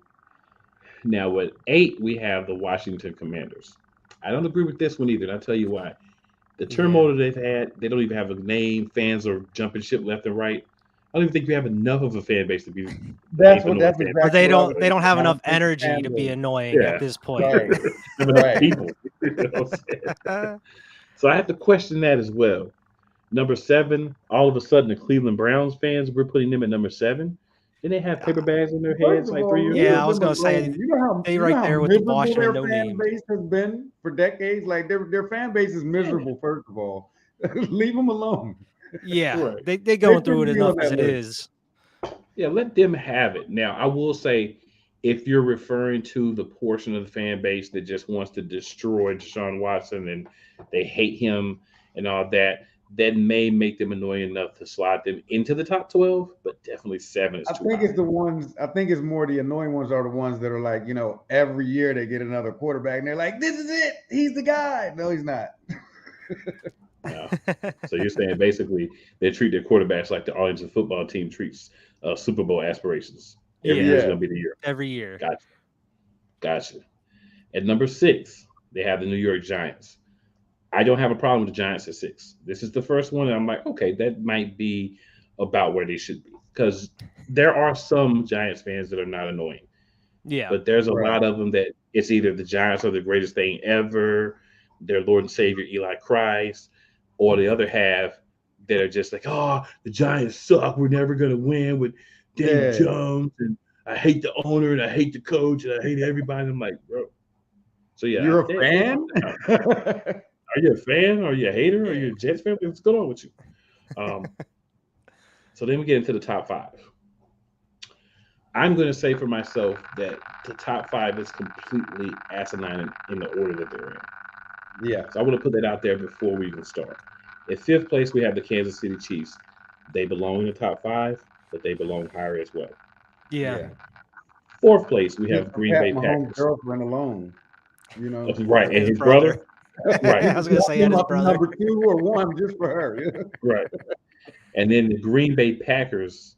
Now at 8, we have the Washington Commanders. I don't agree with this one either, and I'll tell you why. The turmoil that they've had, they don't even have a name. Fans are jumping ship left and right. I don't even think you have enough of a fan base to be. That's Even what. though That's it's exactly. But they what I was don't have thinking. enough I don't think energy to be fan annoying Yeah. at this point. Right. have enough Right. people. You know what I'm saying? So I have to question that as well. Number 7, all of a sudden the Cleveland Browns fans, we're putting them at number 7. Then they have paper bags on their First heads of like all, 3 years Yeah, ago. leave I was them gonna say, alone. You know they you right know how there with the miserable Washington their no fan name. base has been for decades. Like their fan base is miserable. First of all, leave them alone. Yeah, Right. they going through it shouldn't be on enough as that it list. is. Yeah, let them have it. Now, I will say, if you're referring to the portion of the fan base that just wants to destroy Deshaun Watson and they hate him and all that, that may make them annoying enough to slide them into the top 12, but definitely 7 is I too think high. it's the ones. I think it's more the annoying ones are the ones that are like, every year they get another quarterback and they're like, "This is it. He's the guy." No, he's not. Yeah. So you're saying basically they treat their quarterbacks like the Arlington football team treats Super Bowl aspirations. Every year is Yeah. going to be the year. Every year. Gotcha. At number 6, they have the New York Giants. I don't have a problem with the Giants at 6. This is the first one, and I'm like, okay, that might be about where they should be because there are some Giants fans that are not annoying, Yeah. but there's a Right. lot of them that it's either the Giants are the greatest thing ever, their Lord and Savior Eli Christ, or the other half that are just like, oh, the Giants suck. We're never going to win with Dave Yeah. Jones, and I hate the owner, and I hate the coach, and I hate everybody. I'm like, bro. So yeah, You're a fan? Are you a fan? Are you a hater? Are you a Jets fan? What's going on with you? So then we get into the top 5. I'm going to say for myself that the top 5 is completely asinine in the order that they're in. Yeah. So I want to put that out there before we even start. At 5th place, we have the Kansas City Chiefs. They belong in the top 5, but they belong higher as well. Yeah. 4th place, we have Green Pat Bay Mahomes' Packers. girlfriend alone. Right, and his brother. Right. I was gonna say, and his brother. Number 2 or 1 just for her. Right. And then the Green Bay Packers,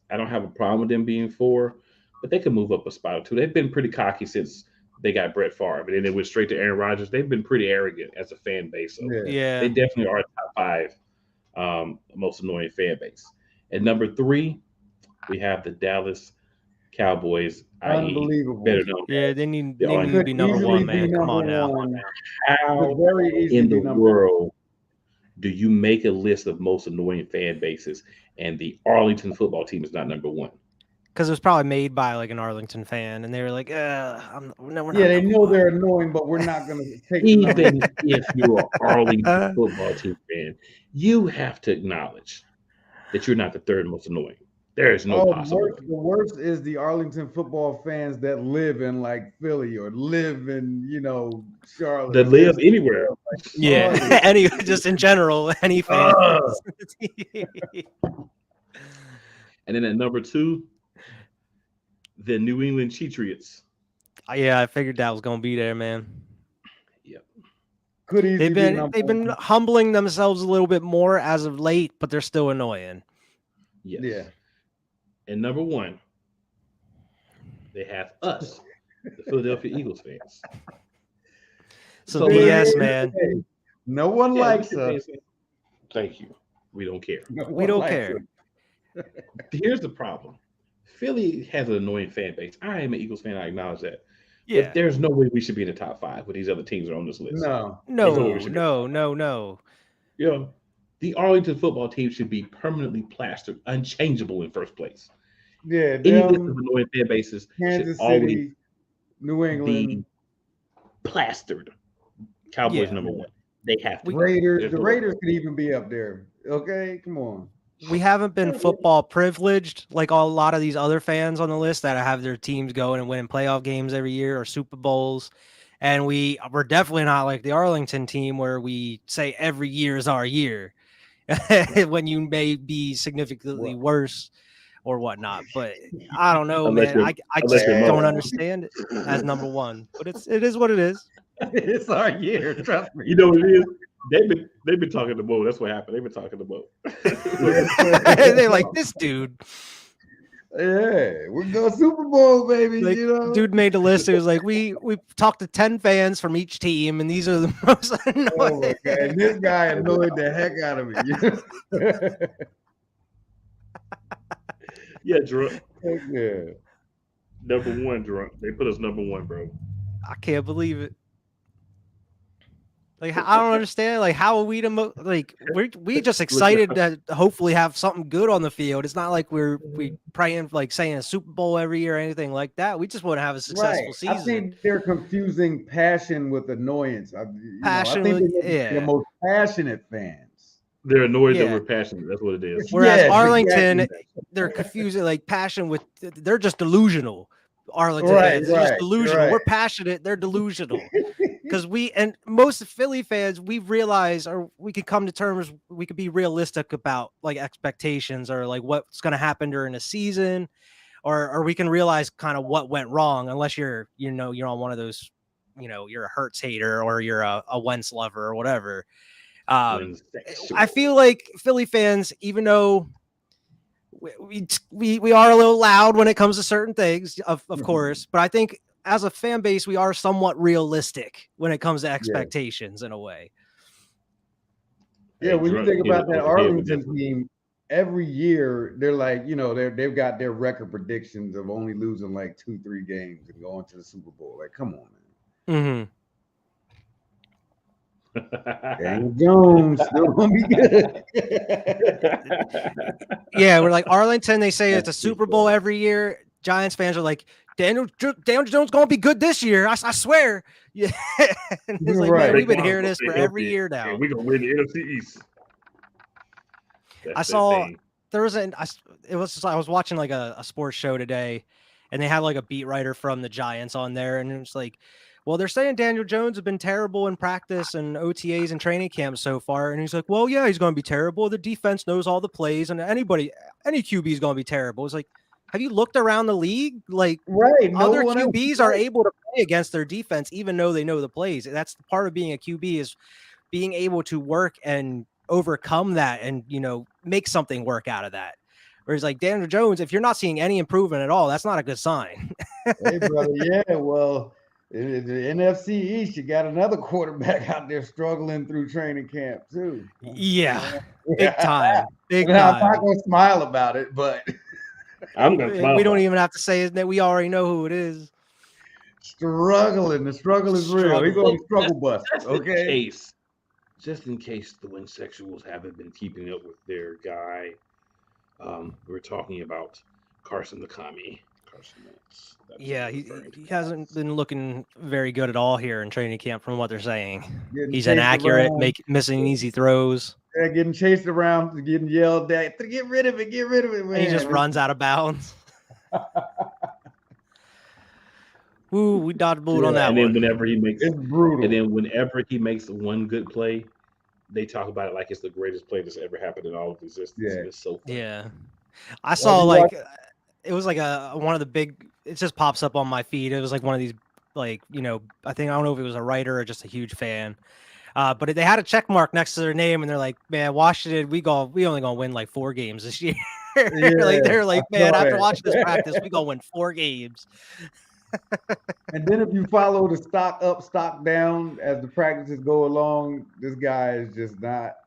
I don't have a problem with them being 4, but they could move up a spot or 2. They've been pretty cocky since they got Brett Favre, and then they went straight to Aaron Rodgers. They've been pretty arrogant as a fan base. So Yeah. they definitely are top 5 most annoying fan base. At number 3, we have the Dallas Cowboys. Unbelievable. Better known Yeah, they need They to be number Easily one, be man. Come on now. one. how Could very easily in be the number world do you make a list of most annoying fan bases and the Arlington football team is not number 1? Because it was probably made by like an Arlington fan, and they were like, no, we're not Yeah, they number know one." they're annoying, but we're not going to take the number. Even if you're an Arlington football team fan, you have to acknowledge that you're not the third most annoying. There is no The possibility. worst is the Arlington football fans that live in like Philly or live in, Charlotte. That live anywhere. Yeah, any just in general, any fan. And then at number 2, the New England Patriots. Yeah, I figured that was gonna be there, man. Could easily They've been humbling themselves a little bit more as of late, but they're still annoying. Yes. Yeah. And number 1, they have us, the Philadelphia Eagles fans. So BS, man. No one likes us. Thank you. We don't care. We don't care. Here's the problem. Philly has an annoying fan base. I am an Eagles fan. I acknowledge that. Yeah. But there's no way we should be in the top 5 when these other teams are on this list. No. No. You know, the Arlington football team should be permanently plastered, unchangeable in first place. Yeah, Any list of them, annoying fan bases Kansas should always City, New England, be plastered. Cowboys Yeah. number 1. They have to. Raiders. There's The no- Raiders could even be up there. Okay, come on. We haven't been football privileged like a lot of these other fans on the list that have their teams going and winning playoff games every year or Super Bowls. And we're definitely not like the Arlington team where we say every year is our year when you may be significantly worse or whatnot. But I don't know, Unless man. I just you're don't Mo. understand it as number 1. But it is what it is. It's our year. Trust me. You know what it is? They've been talking to Mo. That's what happened. They've been talking to Mo. They're like, this dude. Yeah, we're going Super Bowl, baby. Like, dude made the list. It was like we talked to 10 fans from each team, and these are the most annoying. Oh my God. This guy annoyed the heck out of me. Yeah, drunk. Yeah. Number 1, drunk. They put us number 1, bro. I can't believe it. Like, I don't understand. Like, how are we we just excited to hopefully have something good on the field. It's not like we praying like saying a Super Bowl every year or anything like that. We just want to have a successful season. I think they're confusing passion with annoyance. I Passion think with- they're the most passionate fans. They're annoyed Yeah. that we're passionate. That's what it is. Whereas Yes, Arlington, exactly. they're confusing like passion with. They're just delusional. Arlington Right, fans, they're just right, delusional. right. We're passionate. They're delusional. Because most Philly fans, we've realized, or we could come to terms, we could be realistic about like expectations or like what's going to happen during the season, or we can realize kind of what went wrong. Unless you're on one of those, you're a Hurts hater or you're a Wentz lover or whatever. I feel like Philly fans, even though we are a little loud when it comes to certain things, of course, but I think as a fan base, we are somewhat realistic when it comes to expectations in a way. Yeah, when you think about that Arlington team, every year they're like, they've got their record predictions of only losing like 2-3 games and going to the Super Bowl. Like, come on, man. Daniel Jones still gonna be good. Yeah, we're like Arlington. They say it's a Super Bowl every year. Giants fans are like, Daniel Jones gonna be good this year. I swear. Yeah, it's like, man, we've been hearing this for every year now. We're gonna win the NFC East. I saw there was I was watching like a sports show today, and they had like a beat writer from the Giants on there, and it was like, well, they're saying Daniel Jones has been terrible in practice and OTAs and training camps so far. And he's like, well, yeah, he's going to be terrible. The defense knows all the plays, and any QB is going to be terrible. It's like, have you looked around the league? Like, right, other QBs are able to play against their defense, even though they know the plays. That's the part of being a QB, is being able to work and overcome that and, make something work out of that. Whereas like Daniel Jones, if you're not seeing any improvement at all, that's not a good sign. Hey, brother, yeah, well, In the NFC East, you got another quarterback out there struggling through training camp too. Yeah, big time, big And I'm time. not gonna smile about it, but I'm gonna smile We don't about it. even have to say his name. We already know who it is. struggling. The struggle is real. He's on the struggle bus. Just in Okay. case, just in case the Win Sexuals haven't been keeping up with their guy, we're talking about Carson the Commie. Carson Wentz. That's Yeah, what I'm he referring to. he hasn't been looking very good at all here in training camp, from what they're saying. Getting He's chased inaccurate, around. missing easy throws, Yeah, getting chased around, getting yelled at. Get rid of it. Get rid of it, man. and he just runs out of bounds. Woo, we dodged a bullet on Yeah, that And then one. whenever he makes, It's brutal. and then whenever he makes one good play, they talk about it like it's the greatest play that's ever happened in all of existence. Yeah. It's so funny. Yeah, I saw like it was like one of the big. It just pops up on my feed. It was like one of these, like, I don't know if it was a writer or just a huge fan. But they had a check mark next to their name, and they're like, "Man, Washington, we only gonna win like 4 games this year." Like they're like, "Man, saw after that. watching this practice, we gonna win 4 games." And then if you follow the stock up, stock down as the practices go along, this guy is just not.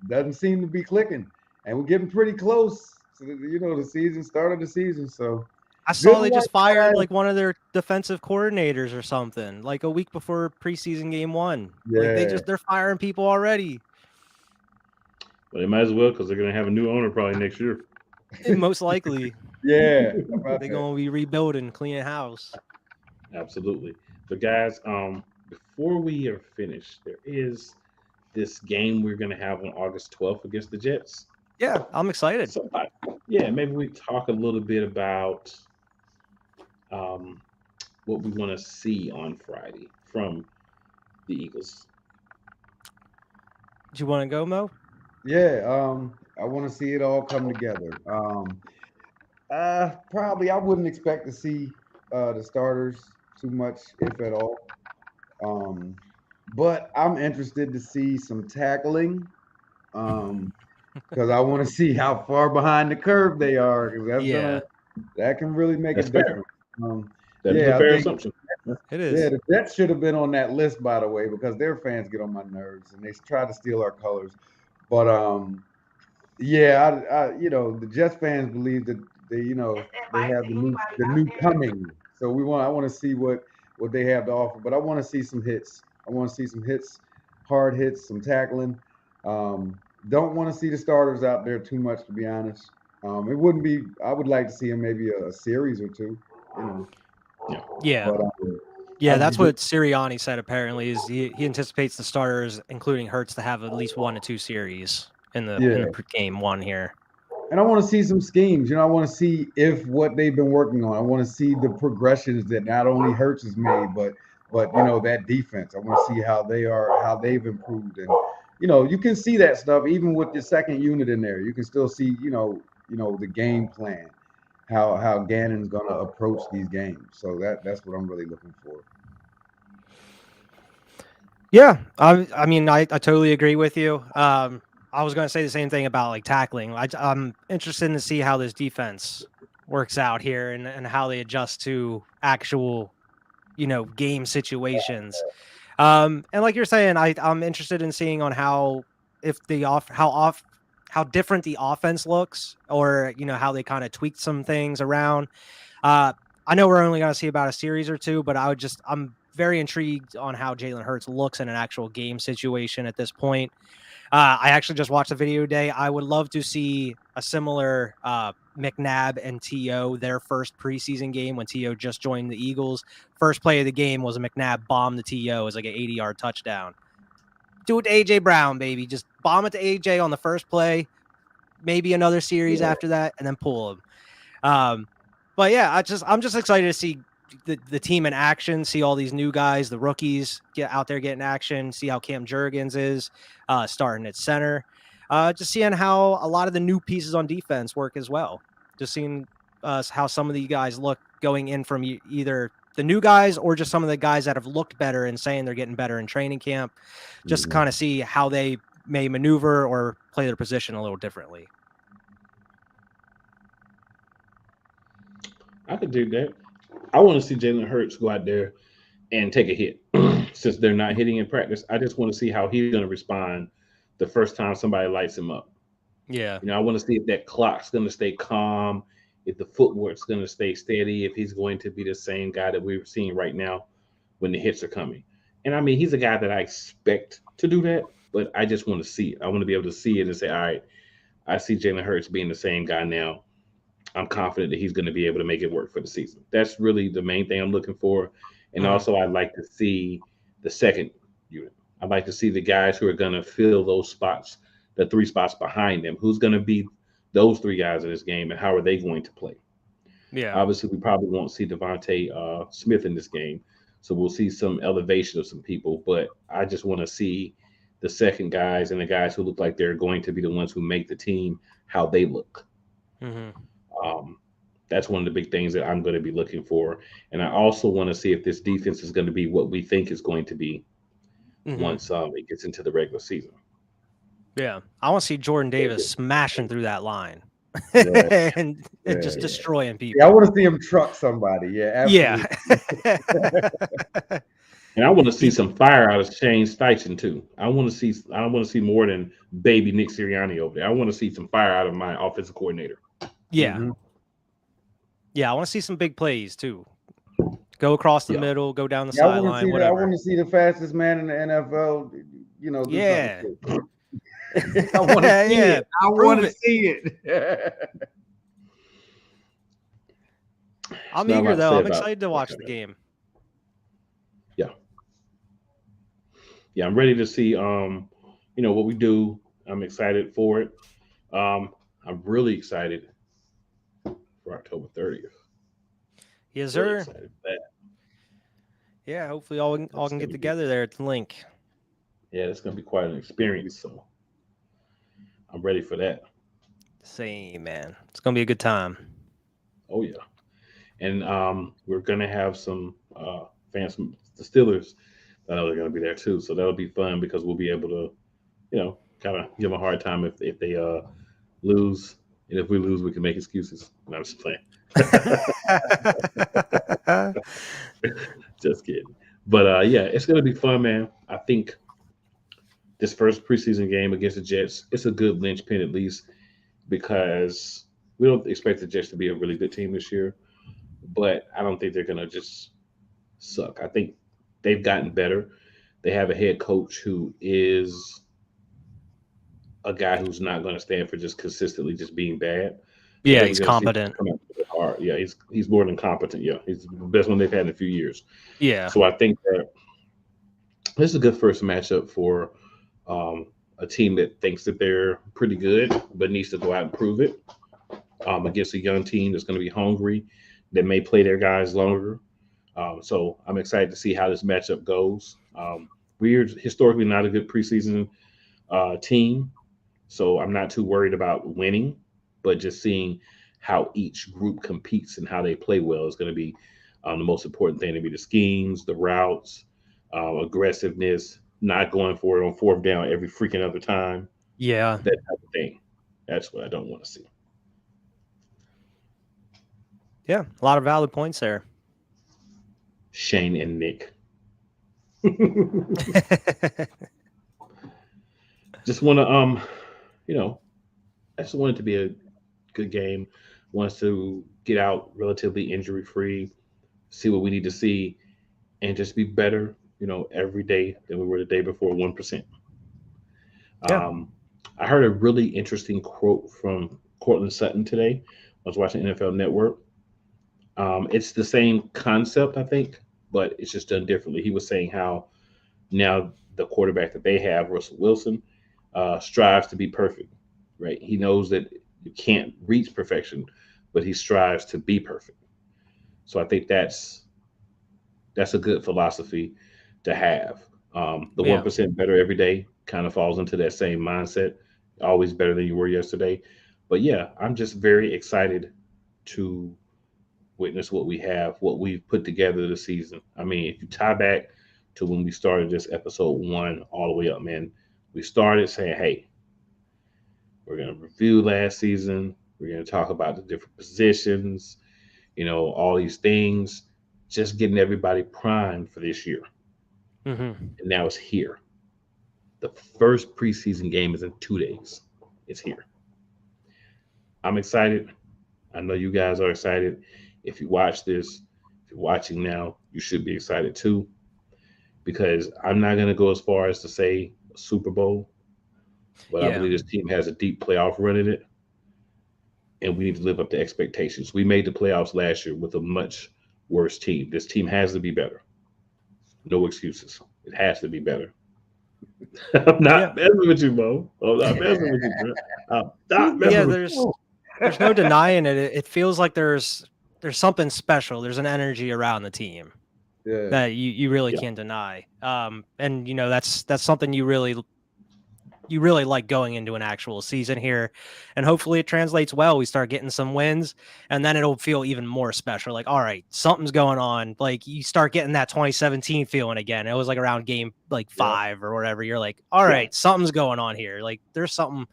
Doesn't seem to be clicking, and we're getting pretty close to the start of the season. So I saw Good they just luck, fired guys. like one of their defensive coordinators or something, like a week before preseason game 1. Like Yeah. they're firing people already. But they might as well, because they're gonna have a new owner probably next year. Most likely, yeah, they're gonna be rebuilding, cleaning house. Absolutely. But guys, before we are finished, there is this game we're gonna have on August 12th against the Jets. Yeah, I'm excited. So, yeah, maybe we talk a little bit about what we want to see on Friday from the Eagles. Do you want to go, Mo? Yeah. I want to see it all come together. Probably I wouldn't expect to see the starters too much, if at all. But I'm interested to see some tackling. Because I want to see how far behind the curve they are. 'Cause that can really make That's a fair. difference. That's Yeah, a I fair think- assumption. It is. Yeah, the Jets should have been on that list, by the way, because their fans get on my nerves and they try to steal our colors. But yeah, the Jets fans believe that they have the new coming. So I want to see what they have to offer. But I want to see some hits. I want to see some hits, hard hits, some tackling. Don't want to see the starters out there too much, to be honest. It wouldn't be. I would like to see maybe a series or two. Yeah. But, Yeah, I'd that's be- what Sirianni said. Apparently, is he anticipates the starters, including Hurts, to have at least 1 to 2 series in the game 1 here. And I want to see some schemes. I want to see if what they've been working on. I want to see the progressions that not only Hurts has made, but that defense. I want to see how they've improved. And you can see that stuff even with the second unit in there. You can still see the game plan, how Gannon's gonna approach these games. So that's what I'm really looking for. Yeah, I mean, I totally agree with you. I was going to say the same thing about like tackling. I'm interested to see how this defense works out here and how they adjust to actual, game situations. And like you're saying, I'm interested in seeing on how different the offense looks, or how they kind of tweak some things around. I know we're only going to see about a series or two, but I'm very intrigued on how Jalen Hurts looks in an actual game situation at this point. I actually just watched a video today. I would love to see a similar McNabb and T.O. their first preseason game when T.O. just joined the Eagles. First play of the game was a McNabb bomb to T.O. as like an 80-yard touchdown. Do it to A.J. Brown, baby. Just bomb it to A.J. on the first play, maybe another series after that, and then pull him. But yeah, I'm just excited to see the team in action, see all these new guys, the rookies get out there getting action, see how Cam Jurgens is starting at center. Just seeing how a lot of the new pieces on defense work as well. Just seeing how some of the guys look going in from either the new guys or just some of the guys that have looked better and saying they're getting better in training camp. Just to kind of see how they may maneuver or play their position a little differently. I could do that. I want to see Jalen Hurts go out there and take a hit. Since they're not hitting in practice, I just want to see how he's going to respond the first time somebody lights him up. Yeah. I want to see if that clock's going to stay calm, if the footwork's going to stay steady, if he's going to be the same guy that we're seeing right now when the hits are coming. And I mean, he's a guy that I expect to do that, but I just want to see it. I want to be able to see it and say, all right, I see Jalen Hurts being the same guy now. I'm confident that he's going to be able to make it work for the season. That's really the main thing I'm looking for. And also, I'd like to see the second unit. I'd like to see the guys who are going to fill those spots, the 3 spots behind them. Who's going to be those 3 guys in this game, and how are they going to play? Yeah. Obviously, we probably won't see Devontae Smith in this game, so we'll see some elevation of some people. But I just want to see the second guys and the guys who look like they're going to be the ones who make the team, how they look. That's one of the big things that I'm going to be looking for. And I also want to see if this defense is going to be what we think is going to be once it gets into the regular season. Yeah. I want to see Jordan Davis smashing through that line and just destroying people. Yeah, I want to see him truck somebody. Yeah, absolutely. Yeah. And I want to see some fire out of Shane Steichen too. I want to see more than baby Nick Sirianni over there. I want to see some fire out of my offensive coordinator. Yeah. Yeah, I want to see some big plays too. Go across the middle, go down the sideline, whatever. I want to see the fastest man in the NFL. Yeah. I want to see it. I want to see it. I'm eager though. I'm excited to watch the game. Yeah, I'm ready to see what we do. I'm excited for it. I'm really excited for October 30th. Yes, sir. Yeah, hopefully all can get together there at the link. Yeah, it's gonna be quite an experience. So I'm ready for that. Same, man. It's gonna be a good time. Oh yeah, and we're gonna have some fans from the Steelers. I know they're gonna be there too, so that'll be fun because we'll be able to, kind of give them a hard time if they lose, and if we lose, we can make excuses. No, I'm just playing. Just kidding. But yeah, it's gonna be fun, man. I think this first preseason game against the Jets, it's a good linchpin at least, because we don't expect the Jets to be a really good team this year, but I don't think they're gonna just suck. I think they've gotten better. They have a head coach who is a guy who's not going to stand for just consistently just being bad. Yeah, he's competent. Yeah, he's more than competent. Yeah, he's the best one they've had in a few years. Yeah. So I think that this is a good first matchup for a team that thinks that they're pretty good but needs to go out and prove it against a young team that's going to be hungry, that may play their guys longer. So I'm excited to see how this matchup goes. We're historically not a good preseason team, so I'm not too worried about winning, but just seeing how each group competes and how they play well is going to be the most important thing to be the schemes, the routes, aggressiveness, not going for it on 4th down every freaking other time. Yeah. That type of thing. That's what I don't want to see. Yeah, a lot of valid points there. Shane and Nick. Just want to, I just want it to be a good game. Want us to get out relatively injury free, see what we need to see, and just be better, every day than we were the day before 1%. Yeah. I heard a really interesting quote from Cortland Sutton today. I was watching NFL Network. It's the same concept, I think, but it's just done differently. He was saying how now the quarterback that they have, Russell Wilson, strives to be perfect, right? He knows that you can't reach perfection, but he strives to be perfect. So I think that's a good philosophy to have. The 1% better every day kind of falls into that same mindset, always better than you were yesterday. But yeah, I'm just very excited to witness what we've put together this season. I mean, if you tie back to when we started this episode 1 all the way up, man, we started saying, hey, we're going to review last season. We're going to talk about the different positions. all these things, just getting everybody primed for this year. Hmm. And now it's here. The first preseason game is in 2 days. It's here. I'm excited. I know you guys are excited. If you watch this, if you're watching now, you should be excited too. Because I'm not going to go as far as to say Super Bowl, but I Yeah. believe this team has a deep playoff run in it, and we need to live up to expectations. We made the playoffs last year with a much worse team. This team has to be better. No excuses. It has to be better. I'm not messing with you, Mo. I'm not messing with you, bro. I'm not messing Yeah, with you. there's no denying it. It feels like there's something special. There's an energy around the team Yeah. that you really Yeah. can't deny. And that's something you really like going into an actual season here, and hopefully it translates well. We start getting some wins, and then it'll feel even more special. Like, all right, something's going on. Like, you start getting that 2017 feeling again. It was like around game like 5 or whatever. You're like, all right, something's going on here. Like, there's something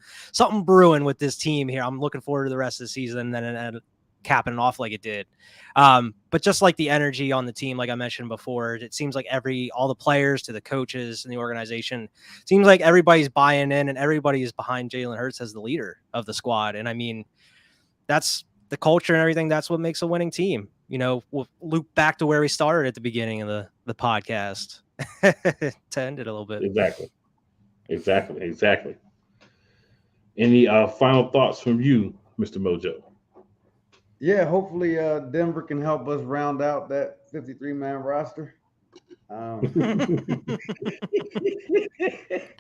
brewing with this team here. I'm looking forward to the rest of the season, and then capping it off like it did. But just like the energy on the team, like I mentioned before, it seems like all the players to the coaches and the organization, seems like everybody's buying in and everybody is behind Jalen Hurts as the leader of the squad. And I mean, that's the culture and everything. That's what makes a winning team. We'll loop back to where we started at the beginning of the podcast to end it a little bit. Exactly. Any final thoughts from you, Mr. Mojo? Yeah, hopefully Denver can help us round out that 53-man roster.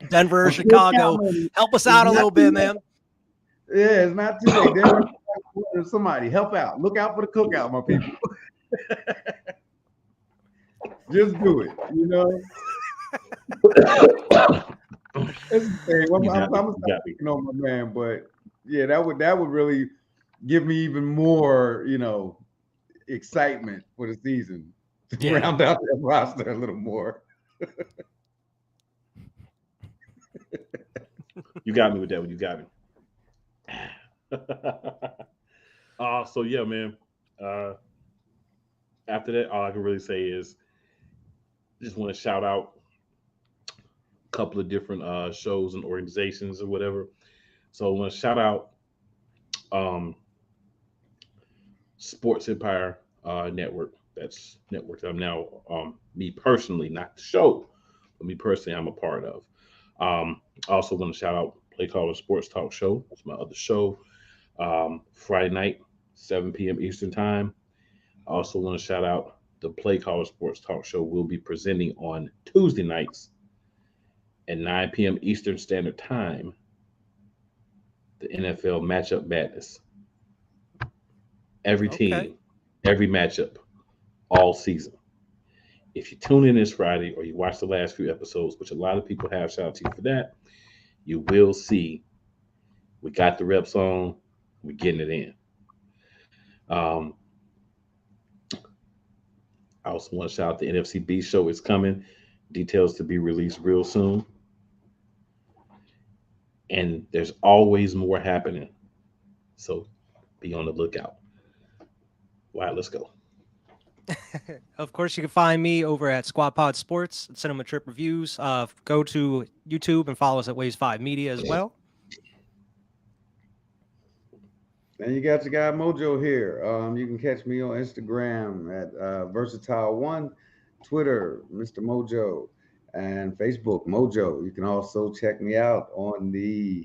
Denver or Chicago, help us out a little bit, man. Yeah, it's not too late. Denver, somebody help out. Look out for the cookout, my people. Just do it, That's the thing. I'm speaking on my man, but yeah, that would really give me even more, excitement for the season to round out that roster a little more. You got me with that one. You got me. So yeah, man. After that, all I can really say is just want to shout out a couple of different shows and organizations or whatever. So I want to shout out Sports Empire Network. That's network that I'm now me personally, not the show, but me personally, I'm a part of. I also want to shout out Play Caller Sports Talk Show. That's my other show. Friday night, 7 p.m. Eastern Time. I also want to shout out the Play Caller Sports Talk Show. Will be presenting on Tuesday nights at 9 p.m. Eastern Standard Time, the NFL Matchup Madness. Every team, every matchup, all season. If you tune in this Friday or you watch the last few episodes, which a lot of people have, shout out to you for that, you will see we got the reps on, we're getting it in. I also want to shout out the NFCB show is coming. Details to be released real soon. And there's always more happening. So be on the lookout. All right, let's go. Of course, you can find me over at Squad Pod Sports and Cinema Trip Reviews. Go to YouTube and follow us at Waves 5 Media as well. And you got your guy Mojo here. You can catch me on Instagram at Versatile1, Twitter, Mr. Mojo, and Facebook, Mojo. You can also check me out on the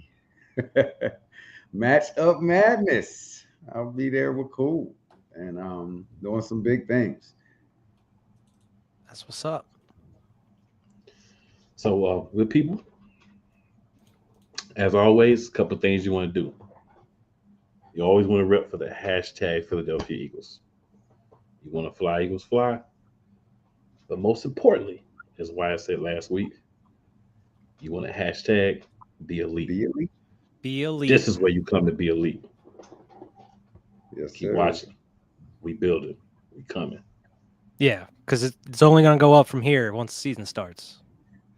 Match Up Madness. I'll be there with Cool and doing some big things. That's what's up. So with people, as always, a couple of things you want to do. You always want to rep for the hashtag Philadelphia Eagles. You want to fly, Eagles fly. But most importantly, is why I said last week, you want to hashtag be elite. Be elite. Be elite. This is where you come to be elite. Yes, Keep sir. watching. We building. We coming. Yeah, because it's only going to go up from here once the season starts.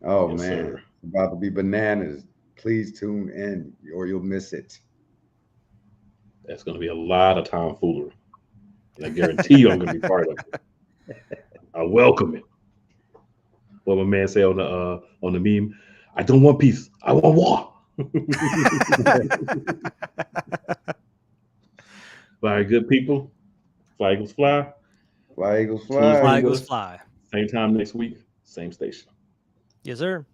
Oh, Yes, man. sir. It's about to be bananas. Please tune in or you'll miss it. That's going to be a lot of tomfoolery. And I guarantee you I'm going to be part of it. I welcome it. What my man say on the meme, I don't want peace. I want war. All right, good people. Fly Eagles fly. Fly Eagles Team fly. Fly Eagles fly. Same time next week, same station. Yes, sir.